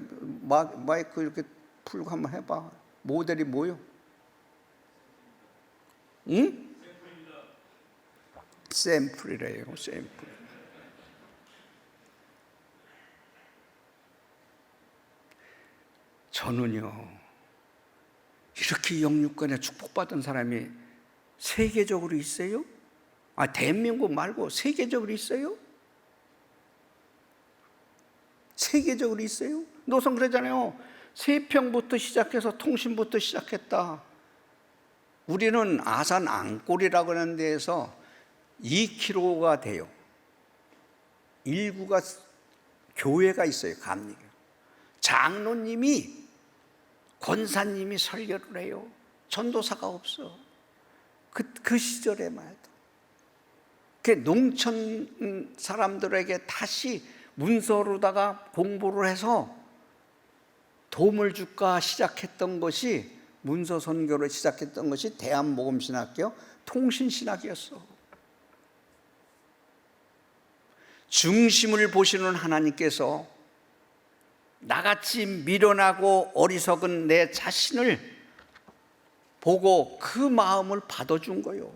마이크 이렇게 풀고 한번 해봐. 모델이 뭐요? 응? 샘플이래요. 샘플. 저는요, 이렇게 영육간에 축복받은 사람이 세계적으로 있어요? 대한민국 말고 세계적으로 있어요? 세계적으로 있어요? 노선 그러잖아요. 세평부터 시작해서 통신부터 시작했다. 우리는 아산 앙골이라고 하는 데에서 2km가 돼요. 일구가 교회가 있어요. 감리교. 장로님이, 권사님이 설교를 해요. 전도사가 없어. 그 시절에 말도. 그 농촌 사람들에게 다시 문서로다가 공부를 해서 도움을 줄까 시작했던 것이, 문서 선교를 시작했던 것이 대한복음신학교 통신신학이었어. 중심을 보시는 하나님께서 나같이 미련하고 어리석은 내 자신을 보고 그 마음을 받아준 거예요.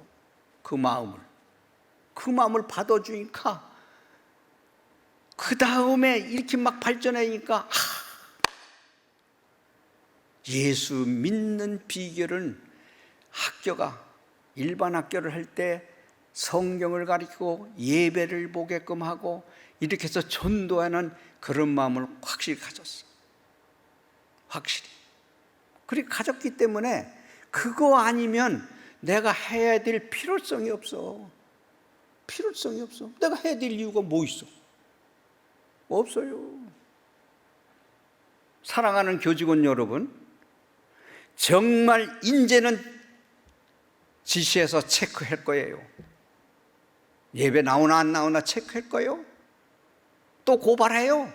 그 마음을 받아주니까 그 다음에 이렇게 막 발전하니까 예수 믿는 비결은 학교가, 일반 학교를 할 때 성경을 가르치고 예배를 보게끔 하고 이렇게 해서 전도하는 그런 마음을 확실히 가졌어. 확실히. 그렇게 가졌기 때문에 그거 아니면 내가 해야 될 필요성이 없어. 필요성이 없어. 내가 해야 될 이유가 뭐 있어? 없어요. 사랑하는 교직원 여러분, 정말 이제는 지시해서 체크할 거예요. 예배 나오나 안 나오나 체크할 거예요. 또 고발해요.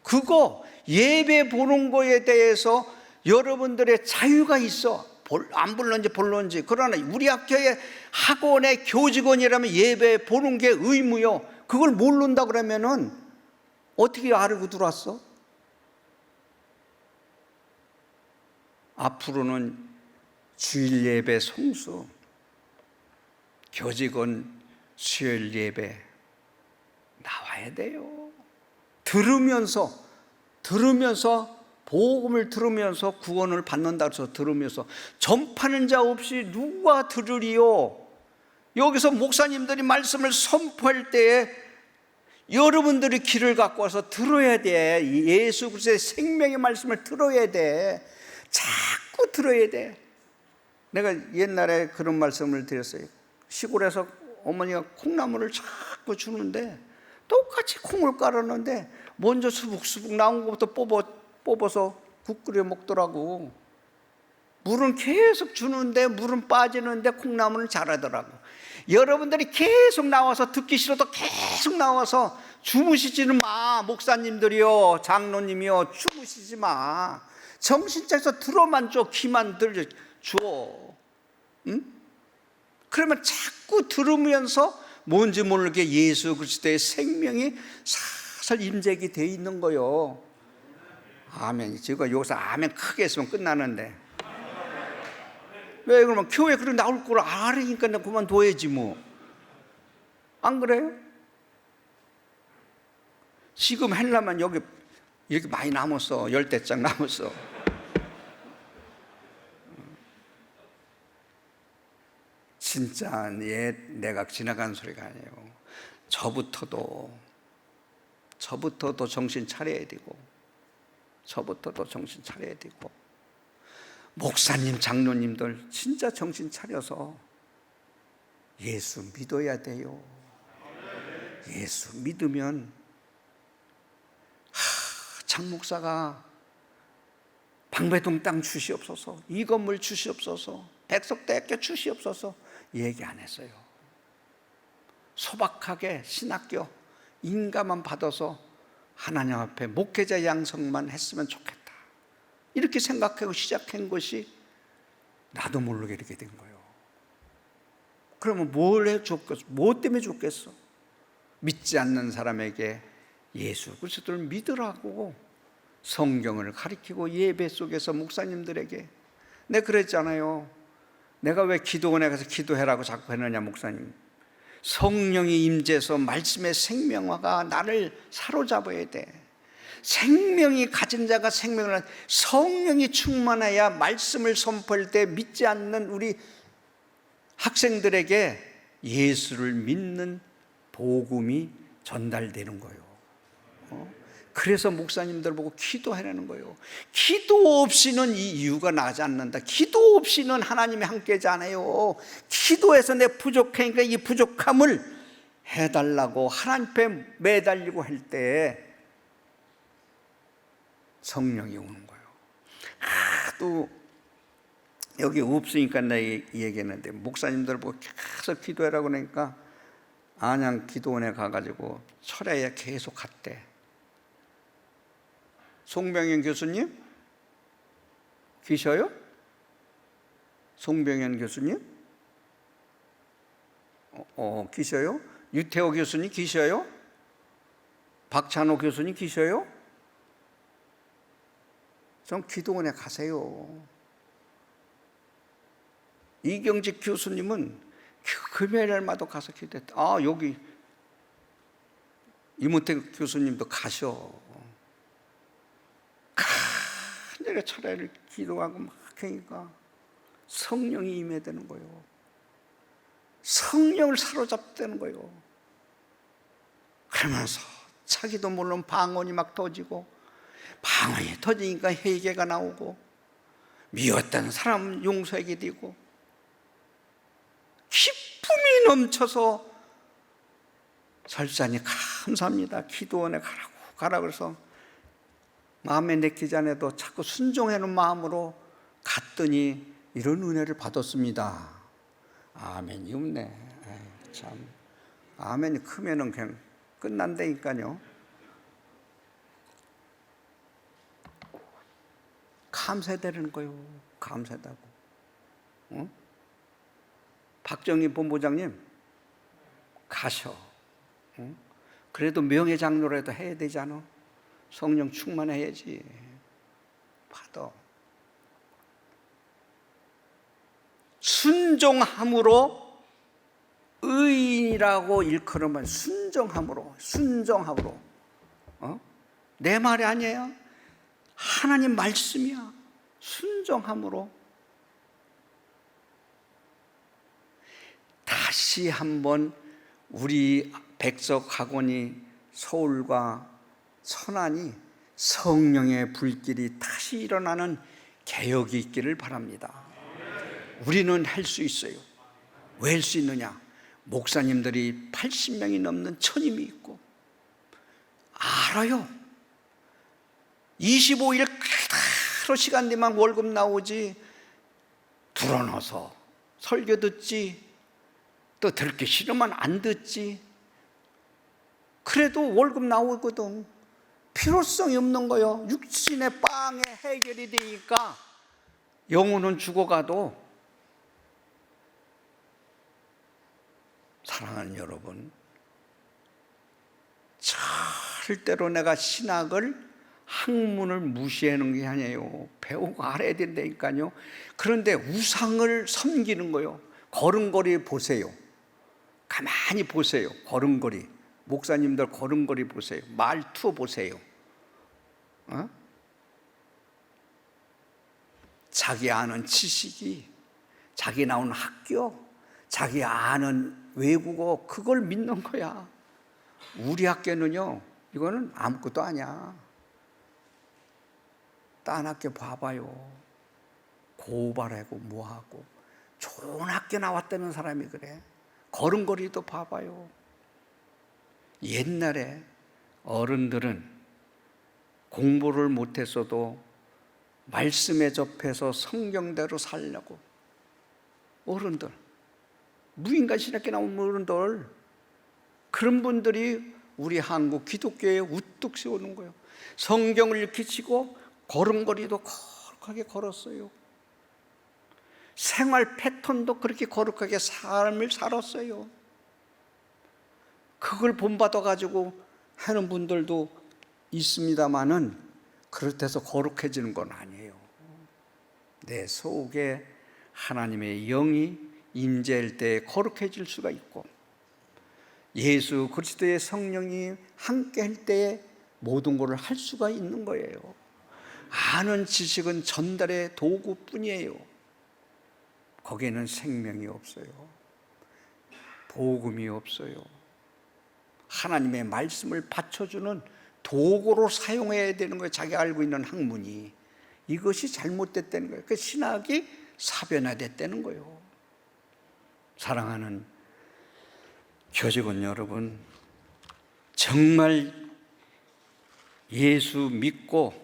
그거 예배 보는 거에 대해서 여러분들의 자유가 있어. 안 불렀는지 불렀는지. 그러나 우리 학교의 학원의 교직원이라면 예배 보는 게 의무요. 그걸 모른다 그러면은 어떻게 알고 들어왔어? 앞으로는 주일 예배 송수, 교직원 수요일 예배 나와야 돼요. 들으면서 복음을 들으면서 구원을 받는다 해서 들으면서, 전파하는 자 없이 누가 들으리요? 여기서 목사님들이 말씀을 선포할 때에 여러분들이 귀를 갖고 와서 들어야 돼. 예수 그리스도의 생명의 말씀을 들어야 돼. 자꾸 들어야 돼. 내가 옛날에 그런 말씀을 드렸어요. 시골에서 어머니가 콩나물을 자꾸 주는데 똑같이 콩을 깔았는데 먼저 수북수북 나온 것부터 뽑아서 국 끓여 먹더라고. 물은 계속 주는데 물은 빠지는데 콩나물은 자라더라고. 여러분들이 계속 나와서 듣기 싫어도 계속 나와서 주무시지는 마. 목사님들이요, 장로님이요, 주무시지 마. 정신 차려서 들어만 줘. 귀만 줘. 응? 그러면 자꾸 들으면서 뭔지 모르게 예수 그리스도의 생명이 살살 임재하게 돼 있는 거요. 아멘. 지금 여기서 아멘 크게 했으면 끝나는데. 왜 그러면 교회 그런 나올 걸 알으니까 내가 그만둬야지 뭐. 안 그래요? 지금 하려면 여기 이렇게 많이 남았어. 10대짝 남았어. 진짜 내가 지나간 소리가 아니에요. 저부터도 정신 차려야 되고, 저부터도 정신 차려야 되고, 목사님, 장로님들 진짜 정신 차려서 예수 믿어야 돼요. 예수 믿으면 장 목사가 방배동 땅 주시옵소서, 이 건물 주시옵소서, 백석대학교 주시옵소서 얘기 안 했어요. 소박하게 신학교 인가만 받아서 하나님 앞에 목회자 양성만 했으면 좋겠다, 이렇게 생각하고 시작한 것이 나도 모르게 이렇게 된 거예요. 그러면 뭘 해 줬겠어? 뭐 때문에 줬겠어? 믿지 않는 사람에게 예수 그리스도를 믿으라고 성경을 가르치고, 예배 속에서 목사님들에게 내가 그랬잖아요. 내가 왜 기도원에 가서 기도해라고 자꾸 했느냐, 목사님. 성령이 임재해서 말씀의 생명화가 나를 사로잡아야 돼. 생명이 가진 자가 생명을, 성령이 충만해야 말씀을 선포할 때 믿지 않는 우리 학생들에게 예수를 믿는 복음이 전달되는 거예요. 그래서 목사님들 보고 기도하라는 거예요. 기도 없이는 이 이유가 나지 않는다. 기도 없이는 하나님이 함께하지 않아요. 기도해서 내 부족하니까 이 부족함을 해달라고 하나님 앞에 매달리고 할 때 성령이 오는 거예요. 또 여기 없으니까 내가 얘기했는데, 목사님들 보고 계속 기도하라고 하니까 안양 기도원에 가가지고 철야에 계속 갔대. 송병현 교수님 계셔요? 송병현 교수님? 계셔요? 유태호 교수님 계셔요? 박찬호 교수님 계셔요? 좀 기도원에 가세요. 이경직 교수님은 금요일날마다 가서 기도했다. 여기 이문태 교수님도 가셔. 내가 철야를 기도하고 막 하니까 성령이 임해되는 거예요. 성령을 사로잡되는 거예요. 그러면서 자기도 물론 방언이 막 터지고, 방언이 터지니까 회개가 나오고, 미웠던 사람 용서하게 되고, 기쁨이 넘쳐서 설사님 감사합니다, 기도원에 가라 그래서 마음에 내키지 않아도 자꾸 순종하는 마음으로 갔더니 이런 은혜를 받았습니다. 아멘이 없네. 참, 아멘이 크면은 그냥 끝난다니까요. 감사되는 거예요. 감사하다고. 박정희 본부장님 가셔. 그래도 명예장로라도 해야 되잖아. 성령 충만해야지. 받아. 순종함으로 의인이라고 일컬으면 순종함으로. 내 말이 아니에요. 하나님 말씀이야. 순종함으로. 다시 한번 우리 백석학원이 서울과 천안이 성령의 불길이 다시 일어나는 개혁이 있기를 바랍니다. 우리는 할 수 있어요. 왜 할 수 있느냐? 목사님들이 80명이 넘는 천임이 있고, 알아요. 25일 그대로 시간 되면 월급 나오지, 불어넣어서 설교 듣지, 또 듣기 싫으면 안 듣지. 그래도 월급 나오거든. 필요성이 없는 거요. 육신의 빵에 해결이 되니까 영혼은 죽어가도. 사랑하는 여러분, 절대로 내가 신학을 학문을 무시하는 게 아니에요. 배우고 알아야 된다니까요. 그런데 우상을 섬기는 거요. 걸음걸이 보세요. 가만히 보세요. 걸음걸이. 목사님들 걸음걸이 보세요. 말투 보세요. 자기 아는 지식이, 자기 나온 학교, 자기 아는 외국어, 그걸 믿는 거야. 우리 학교는요, 이거는 아무것도 아니야. 딴 학교 봐봐요. 고발하고 뭐하고. 좋은 학교 나왔다는 사람이 그래. 걸음걸이도 봐봐요. 옛날에 어른들은 공부를 못했어도 말씀에 접해서 성경대로 살려고, 어른들, 무인간 신학교 나온 어른들, 그런 분들이 우리 한국 기독교에 우뚝 세우는 거예요. 성경을 익히시고 걸음걸이도 거룩하게 걸었어요. 생활 패턴도 그렇게 거룩하게 삶을 살았어요. 그걸 본받아가지고 하는 분들도 있습니다마는 그렇다고 거룩해지는 건 아니에요. 내 속에 하나님의 영이 임재할 때 거룩해질 수가 있고, 예수 그리스도의 성령이 함께 할 때에 모든 것을 할 수가 있는 거예요. 아는 지식은 전달의 도구뿐이에요. 거기에는 생명이 없어요. 복음이 없어요. 하나님의 말씀을 받쳐주는 도구로 사용해야 되는 거예요. 자기가 알고 있는 학문이. 이것이 잘못됐다는 거예요. 그 신학이 사변화됐다는 거예요. 사랑하는 교직원 여러분, 정말 예수 믿고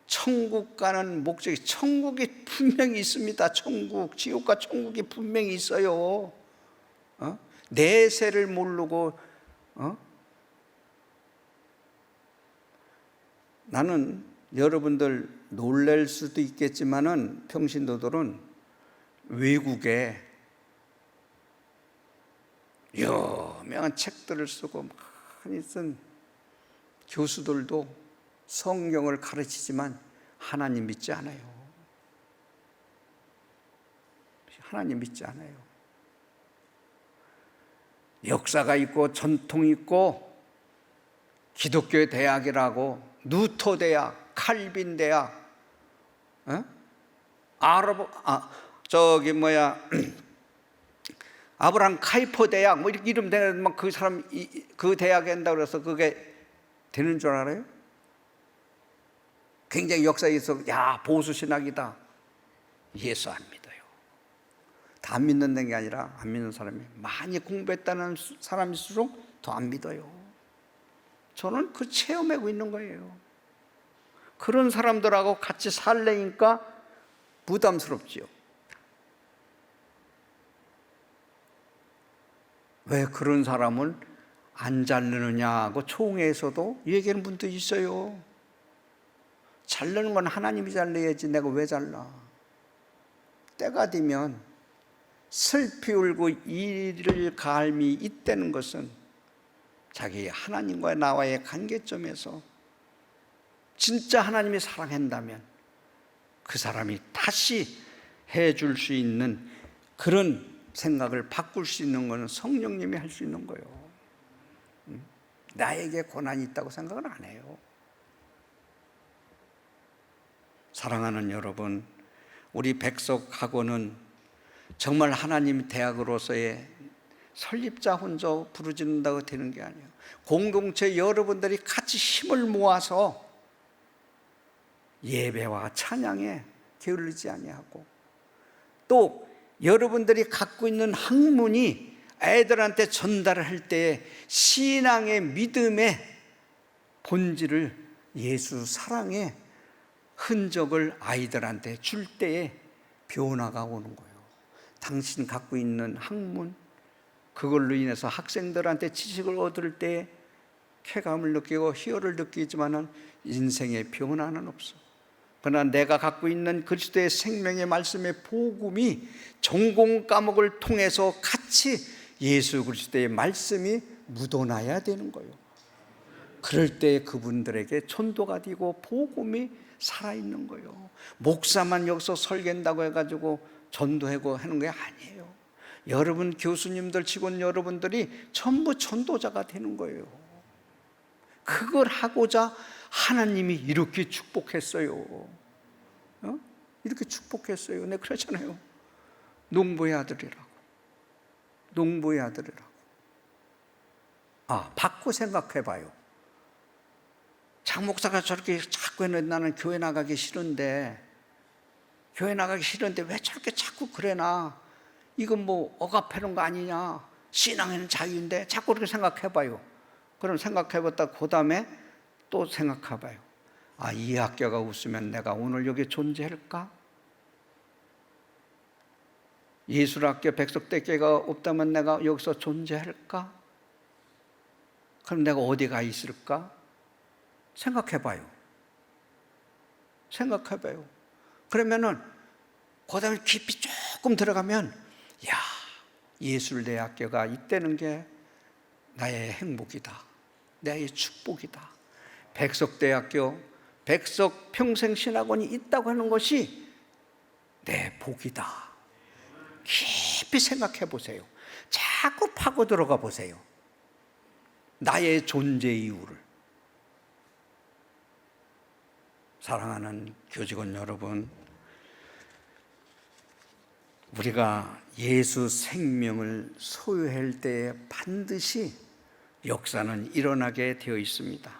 천국 가는 목적이, 천국이 분명히 있습니다. 천국, 지옥과 천국이 분명히 있어요. 내세를 모르고 나는 여러분들 놀랄 수도 있겠지만은 평신도들은 외국에 유명한 책들을 쓰고 많이 쓴 교수들도 성경을 가르치지만 하나님 믿지 않아요. 하나님 믿지 않아요. 역사가 있고 전통이 있고 기독교의 대학이라고, 누토 대학, 칼빈 대학, 아브라함 카이퍼 대학, 뭐 이렇게 이름 되는 막 그 사람 그 대학에 한다고 그래서 그게 되는 줄 알아요? 굉장히 역사에 있어, 야, 보수 신학이다. 예수 안 믿어요. 다 안 믿는 게 아니라 안 믿는 사람이 많이 공부했다는 사람일수록 더 안 믿어요. 저는 그 체험하고 있는 거예요. 그런 사람들하고 같이 살래니까 부담스럽지요. 왜 그런 사람은 안 자르느냐고 총회에서도 얘기하는 분도 있어요. 자르는 건 하나님이 잘라야지 내가 왜 잘라. 때가 되면 슬피 울고 이를 갈미 있다는 것은 자기 하나님과 나와의 관계점에서 진짜 하나님이 사랑한다면 그 사람이 다시 해줄 수 있는 그런 생각을 바꿀 수 있는 것은 성령님이 할 수 있는 거예요. 나에게 권한이 있다고 생각은 안 해요. 사랑하는 여러분, 우리 백석학원은 정말 하나님 대학으로서의 설립자 혼자 부르짖는다고 되는 게 아니에요. 공동체 여러분들이 같이 힘을 모아서 예배와 찬양에 게을르지 아니하고, 또 여러분들이 갖고 있는 학문이 애들한테 전달을 할 때 신앙의 믿음의 본질을, 예수 사랑의 흔적을 아이들한테 줄 때에 변화가 오는 거예요. 당신 갖고 있는 학문, 그걸로 인해서 학생들한테 지식을 얻을 때 쾌감을 느끼고 희열을 느끼지만은 인생의 변화는 없어. 그러나 내가 갖고 있는 그리스도의 생명의 말씀의 복음이 전공 과목을 통해서 같이 예수 그리스도의 말씀이 묻어나야 되는 거예요. 그럴 때 그분들에게 전도가 되고 복음이 살아있는 거예요. 목사만 여기서 설계한다고 해가지고 전도하고 하는 게 아니에요. 여러분 교수님들 직원 여러분들이 전부 전도자가 되는 거예요. 그걸 하고자 하나님이 이렇게 축복했어요. 이렇게 축복했어요. 네, 그렇잖아요. 농부의 아들이라고. 농부의 아들이라고. 바꿔 생각해봐요. 장 목사가 저렇게 자꾸 해서 나는 교회 나가기 싫은데 왜 저렇게 자꾸 그래나? 이건 뭐 억압하는 거 아니냐? 신앙에는 자유인데 자꾸 그렇게 생각해봐요. 그럼 생각해봤다 그 다음에 또 생각해봐요. 이 학교가 없으면 내가 오늘 여기 존재할까? 예술학교 백석대교가 없다면 내가 여기서 존재할까? 그럼 내가 어디 가 있을까? 생각해봐요. 그러면은 그 다음에 깊이 조금 들어가면 예술대학교가 있다는 게 나의 행복이다. 나의 축복이다. 백석대학교, 백석평생신학원이 있다고 하는 것이 내 복이다. 깊이 생각해 보세요. 자꾸 파고 들어가 보세요. 나의 존재 이유를. 사랑하는 교직원 여러분, 우리가 예수 생명을 소유할 때 반드시 역사는 일어나게 되어 있습니다.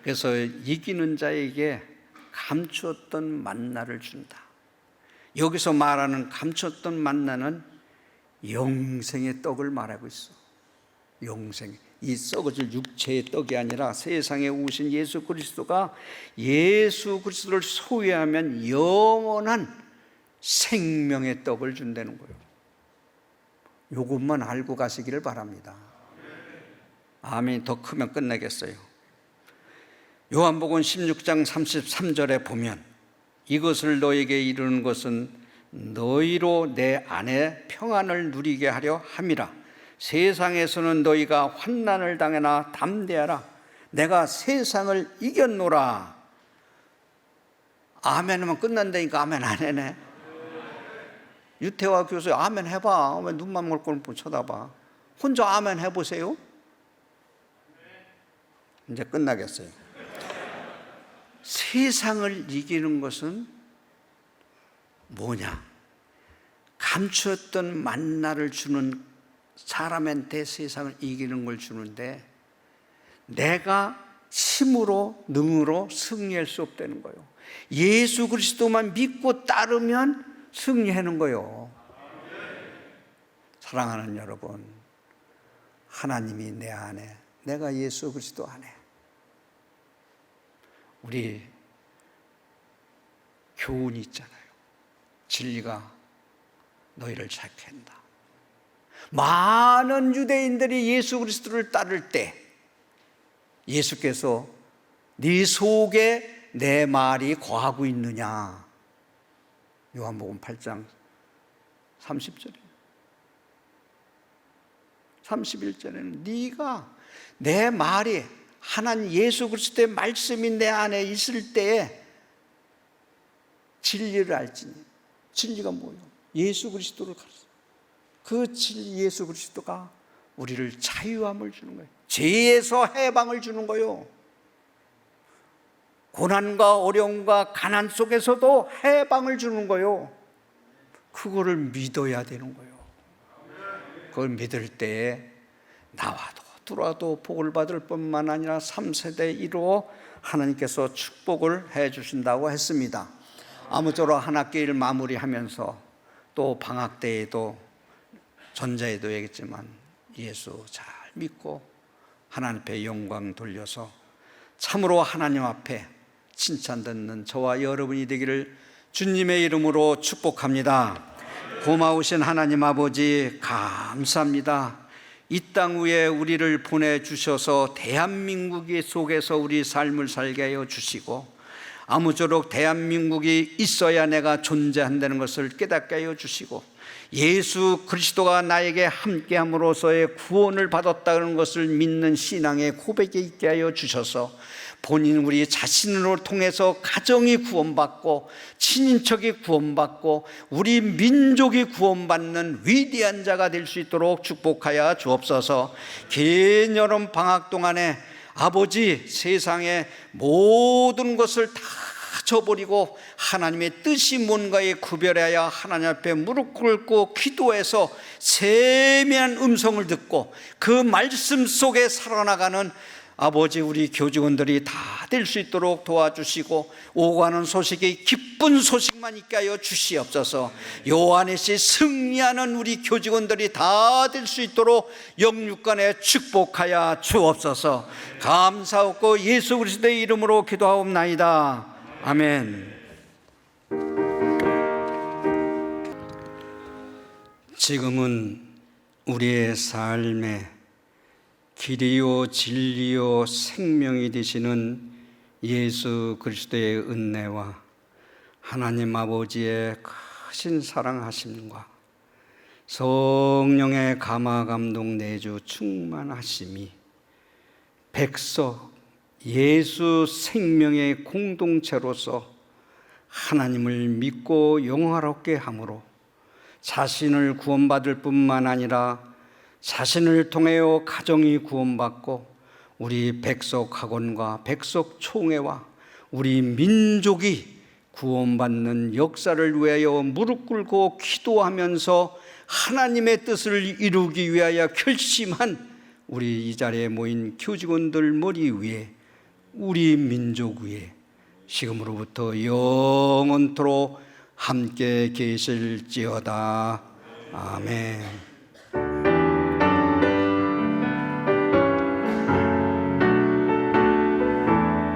그래서 이기는 자에게 감추었던 만나를 준다. 여기서 말하는 감추었던 만나는 영생의 떡을 말하고 있어. 영생. 이 썩어질 육체의 떡이 아니라 세상에 오신 예수 그리스도가 예수 그리스도를 소유하면 영원한 생명의 떡을 준다는 거예요. 이것만 알고 가시기를 바랍니다. 아멘. 더 크면 끝내겠어요. 요한복음 16장 33절에 보면 이것을 너에게 이르는 것은 너희로 내 안에 평안을 누리게 하려 함이라. 세상에서는 너희가 환난을 당하나 담대하라. 내가 세상을 이겼노라. 아멘 하면 끝난다니까 아멘 안 해네. 유태화 교수 아멘 해봐. 왜 눈만 멀고 쳐다봐. 혼자 아멘 해보세요. 이제 끝나겠어요. 세상을 이기는 것은 뭐냐? 감추었던 만나를 주는 사람한테 세상을 이기는 걸 주는데 내가 힘으로 능으로 승리할 수 없다는 거예요. 예수 그리스도만 믿고 따르면 승리하는 거예요. 사랑하는 여러분, 하나님이 내 안에, 내가 예수 그리스도 안에. 우리 교훈이 있잖아요. 진리가 너희를 자유케 한다. 많은 유대인들이 예수 그리스도를 따를 때 예수께서 네 속에 내 말이 거하고 있느냐. 요한복음 8장 30절에 31절에는 네가 내 말이 하나님 예수 그리스도의 말씀이 내 안에 있을 때에 진리를 알지니. 진리가 뭐예요? 예수 그리스도를 가르쳐. 그 진리 예수 그리스도가 우리를 자유함을 주는 거예요. 죄에서 해방을 주는 거예요. 고난과 어려움과 가난 속에서도 해방을 주는 거예요. 그거를 믿어야 되는 거예요. 그걸 믿을 때에 나와도 들어와도 복을 받을 뿐만 아니라 3세대 이루어 하나님께서 축복을 해 주신다고 했습니다. 아무쪼록 한 학기를 마무리하면서 또 방학 때에도 전자에도 얘기했지만 예수 잘 믿고 하나님 앞에 영광 돌려서 참으로 하나님 앞에 칭찬 듣는 저와 여러분이 되기를 주님의 이름으로 축복합니다. 고마우신 하나님 아버지 감사합니다. 이 땅 위에 우리를 보내주셔서 대한민국이 속에서 우리 삶을 살게 하여 주시고 아무쪼록 대한민국이 있어야 내가 존재한다는 것을 깨닫게 하여 주시고 예수 그리스도가 나에게 함께함으로써의 구원을 받았다는 것을 믿는 신앙의 고백이 있게 하여 주셔서 본인 우리 자신을 통해서 가정이 구원받고 친인척이 구원받고 우리 민족이 구원받는 위대한 자가 될 수 있도록 축복하여 주옵소서. 긴 여름 방학 동안에 아버지 세상의 모든 것을 다 저버리고 하나님의 뜻이 뭔가에 구별하여 하나님 앞에 무릎 꿇고 기도해서 세미한 음성을 듣고 그 말씀 속에 살아나가는 아버지 우리 교직원들이 다 될 수 있도록 도와주시고 오가는 소식이 기쁜 소식만 있게 하여 주시옵소서. 요한의시 승리하는 우리 교직원들이 다 될 수 있도록 영육간에 축복하여 주옵소서. 감사하고 예수 그리스도의 이름으로 기도하옵나이다. 아멘. 지금은 우리의 삶에 길이요 진리요 생명이 되시는 예수 그리스도의 은혜와 하나님 아버지의 크신 사랑하심과 성령의 감화 감동 내주 충만하심이 백석 예수 생명의 공동체로서 하나님을 믿고 영화롭게 함으로 자신을 구원받을 뿐만 아니라 자신을 통하여 가정이 구원받고 우리 백석학원과 백석총회와 우리 민족이 구원받는 역사를 위하여 무릎 꿇고 기도하면서 하나님의 뜻을 이루기 위하여 결심한 우리 이 자리에 모인 교직원들 머리 위에 우리 민족 위에 지금으로부터 영원토록 함께 계실지어다. 아멘.